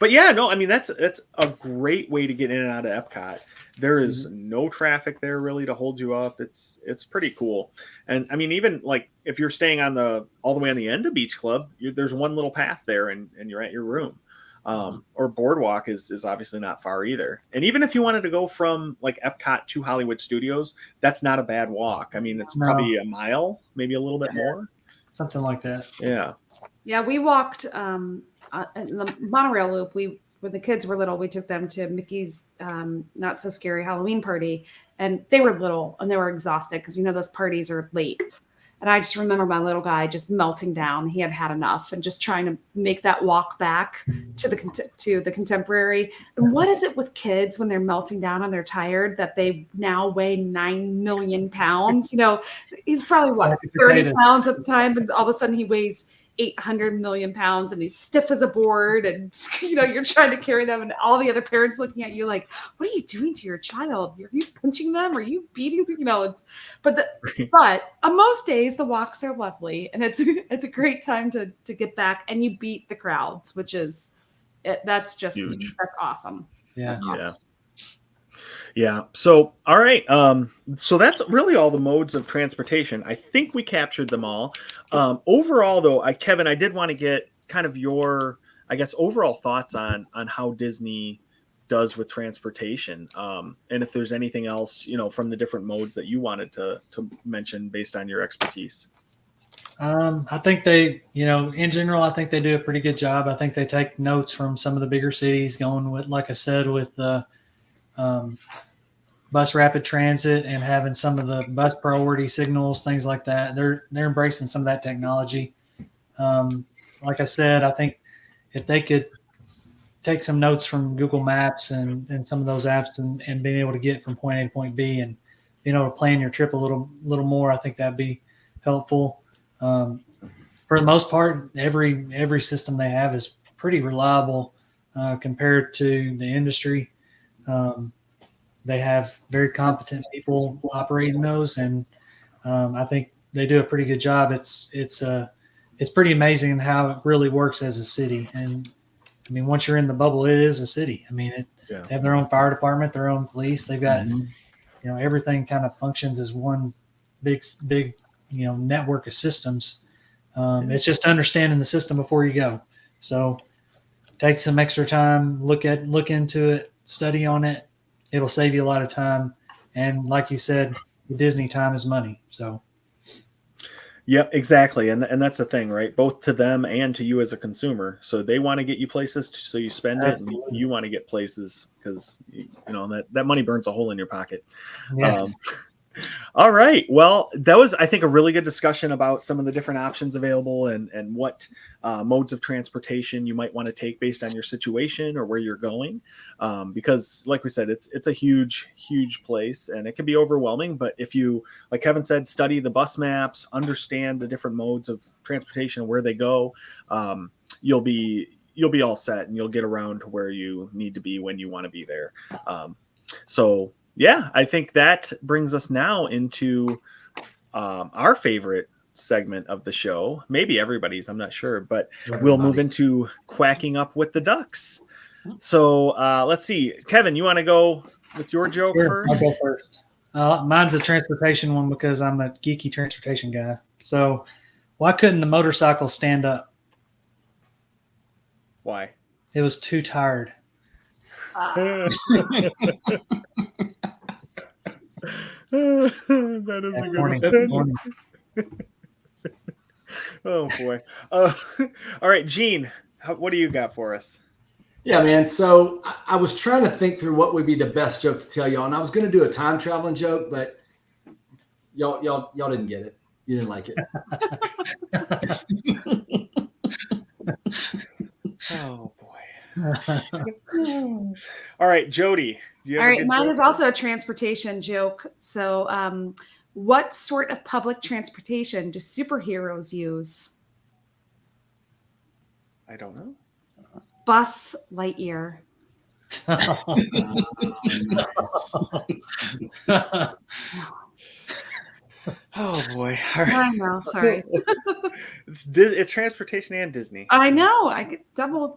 Speaker 1: But yeah, no, I mean, that's a great way to get in and out of Epcot. There is no traffic there really to hold you up. It's pretty cool. And I mean, even like if you're staying on all the way on the end of Beach Club, there's one little path there and you're at your room. Or Boardwalk is obviously not far either. And even if you wanted to go from like Epcot to Hollywood Studios, that's not a bad walk. I mean, it's probably a mile, maybe a little bit more.
Speaker 4: Something like that.
Speaker 1: Yeah.
Speaker 2: Yeah, we walked in the monorail loop. When the kids were little, we took them to Mickey's Not So Scary Halloween party, and they were little and they were exhausted because those parties are late. And I just remember my little guy just melting down. He had had enough and just trying to make that walk back to the Contemporary. And what is it with kids when they're melting down and they're tired that they now weigh 9 million pounds? He's probably 30 pounds at the time, and all of a sudden he weighs 800 million pounds and he's stiff as a board, and you're trying to carry them, and all the other parents looking at you like, what are you doing to your child? Are you punching them? Are you beating them? But on most days the walks are lovely, and it's a great time to get back, and you beat the crowds, which is that's just huge. That's awesome.
Speaker 4: Yeah.
Speaker 2: That's awesome.
Speaker 1: Yeah. So, all right. So that's really all the modes of transportation. I think we captured them all. Overall, though, Kevin, I did want to get kind of your, I guess, overall thoughts on how Disney does with transportation. And if there's anything else, from the different modes that you wanted to mention based on your expertise.
Speaker 4: I think they, in general, I think they do a pretty good job. I think they take notes from some of the bigger cities, going with, like I said, with bus rapid transit and having some of the bus priority signals, things like that. They're embracing some of that technology. Like I said, I think if they could take some notes from Google Maps and some of those apps and being able to get from point A to point B and being able to plan your trip a little more, I think that'd be helpful. For the most part, every system they have is pretty reliable compared to the industry. They have very competent people operating those, and I think they do a pretty good job. It's pretty amazing how it really works as a city. And I mean, once you're in the bubble, it is a city. I mean, they have their own fire department, their own police. They've got everything kind of functions as one big network of systems. It's just understanding the system before you go. So take some extra time, look into it, study on it. It'll save you a lot of time. And like you said, Disney time is money. So.
Speaker 1: Yep, exactly. And that's the thing, right? Both to them and to you as a consumer. So they want to get you places, so you spend it, and you want to get places because, that money burns a hole in your pocket.
Speaker 4: Yeah.
Speaker 1: All right. Well, that was, I think, a really good discussion about some of the different options available and what modes of transportation you might want to take based on your situation or where you're going. Because like we said, it's a huge, huge place and it can be overwhelming. But if you, like Kevin said, study the bus maps, understand the different modes of transportation, where they go, you'll be all set and you'll get around to where you need to be when you want to be there. So yeah, I think that brings us now into our favorite segment of the show. Maybe everybody's, I'm not sure, but we'll move into quacking up with the ducks. So let's see. Kevin, you want to go with your joke first?
Speaker 4: I'll go first. Mine's a transportation one because I'm a geeky transportation guy. So Why couldn't the motorcycle stand up?
Speaker 1: Why?
Speaker 4: It was too tired.
Speaker 1: That is a good
Speaker 4: Morning.
Speaker 1: Oh boy. All right, Gene, what do you got for us?
Speaker 5: Yeah, man. So I was trying to think through what would be the best joke to tell y'all, and I was going to do a time traveling joke, but y'all didn't get it. You didn't like it.
Speaker 1: Oh boy. All right, Jodie. Do you have
Speaker 2: All
Speaker 1: a
Speaker 2: right,
Speaker 1: good
Speaker 2: mine
Speaker 1: joke?
Speaker 2: is also a transportation joke. So, what sort of public transportation do superheroes use?
Speaker 1: I don't know.
Speaker 2: Bus Lightyear.
Speaker 1: Oh boy. All right.
Speaker 2: I know, sorry.
Speaker 1: It's transportation and Disney.
Speaker 2: I know. I get double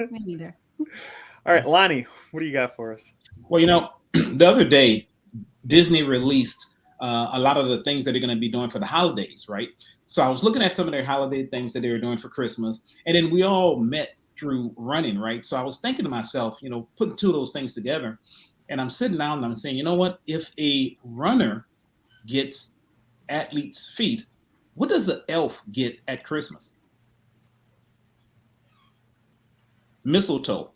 Speaker 2: maybe there.
Speaker 1: All right, Lonnie, what do you got for us?
Speaker 3: Well, the other day, Disney released a lot of the things that they're going to be doing for the holidays, right? So I was looking at some of their holiday things that they were doing for Christmas, and then we all met through running, right? So I was thinking to myself, putting two of those things together, and I'm sitting down and I'm saying, you know what? If a runner gets athlete's feet, what does an elf get at Christmas? Mistletoe.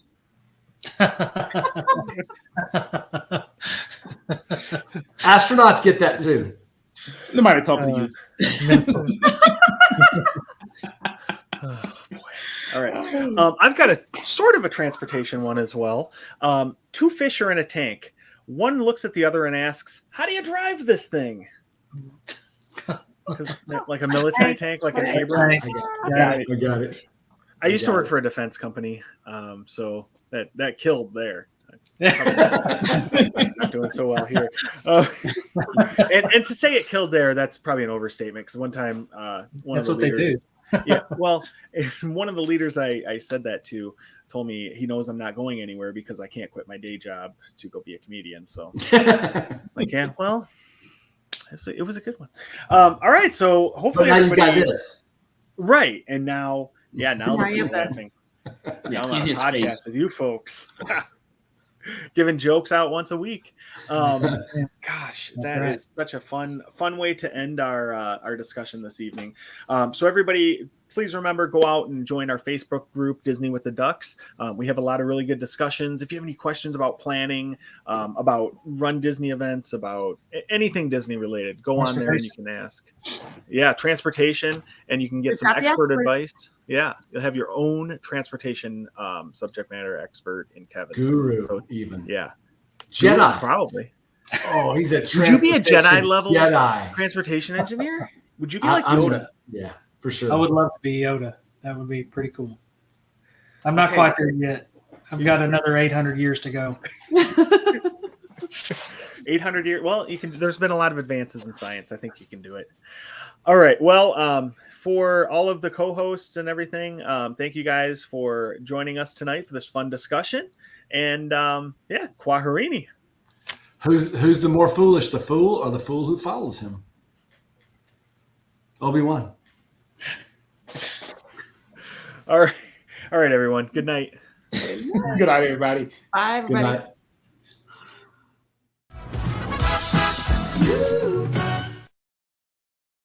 Speaker 5: Astronauts get that too.
Speaker 3: Nobody talking to you.
Speaker 1: Oh, boy. All right. I've got a sort of a transportation one as well. Two fish are in a tank. One looks at the other and asks, "How do you drive this thing?" Like a military tank, like an Abrams.
Speaker 5: I got it.
Speaker 1: I used to work for a defense company, so that killed there. Not doing so well here. And to say it killed there, that's probably an overstatement. Because one time,
Speaker 4: That's what they do.
Speaker 1: Yeah, well, one of the leaders I said that to told me he knows I'm not going anywhere because I can't quit my day job to go be a comedian. So, yeah, well, it was a good one. All right, so hopefully
Speaker 5: But now you got
Speaker 1: everybody
Speaker 5: this.
Speaker 1: Right, and now the
Speaker 2: Now you
Speaker 1: people's
Speaker 2: have
Speaker 1: laughing.
Speaker 2: this.
Speaker 1: Now I'm
Speaker 3: in
Speaker 1: on a
Speaker 3: his
Speaker 1: podcast
Speaker 3: face.
Speaker 1: with you folks. Giving jokes out once a week. Gosh,
Speaker 4: That's
Speaker 1: that
Speaker 4: right.
Speaker 1: is such a fun way to end our discussion this evening. So everybody, please remember, go out and join our Facebook group, Disney with the Ducks. We have a lot of really good discussions. If you have any questions about planning, about Run Disney events, about anything Disney related, go on there and you can ask. Yeah, transportation, and you can get some
Speaker 2: Got the
Speaker 1: expert
Speaker 2: expert.
Speaker 1: advice. Yeah, you'll have your own transportation subject matter expert in Kevin.
Speaker 5: Guru,
Speaker 1: So,
Speaker 5: even.
Speaker 1: yeah.
Speaker 5: Jedi.
Speaker 1: Probably.
Speaker 5: Oh, he's a
Speaker 1: Would you be a
Speaker 5: transportation
Speaker 1: Jedi level
Speaker 5: Jedi.
Speaker 1: transportation engineer? Would you be like
Speaker 5: I'm
Speaker 1: Yoda?
Speaker 5: gonna- yeah, for sure.
Speaker 4: I would love to be Yoda. That would be pretty cool. I'm not
Speaker 1: Okay.
Speaker 4: quite there yet. I've got another 800 years to go.
Speaker 1: 800 years. Well, you can. There's been a lot of advances in science. I think you can do it. All right. Well, for all of the co-hosts and everything, thank you guys for joining us tonight for this fun discussion. And yeah, Kwaharini.
Speaker 5: Who's the more foolish, the fool or the fool who follows him? Obi-Wan.
Speaker 1: All right, everyone. Good night.
Speaker 3: Good night, everybody.
Speaker 2: Bye,
Speaker 5: Good
Speaker 2: everybody.
Speaker 5: night.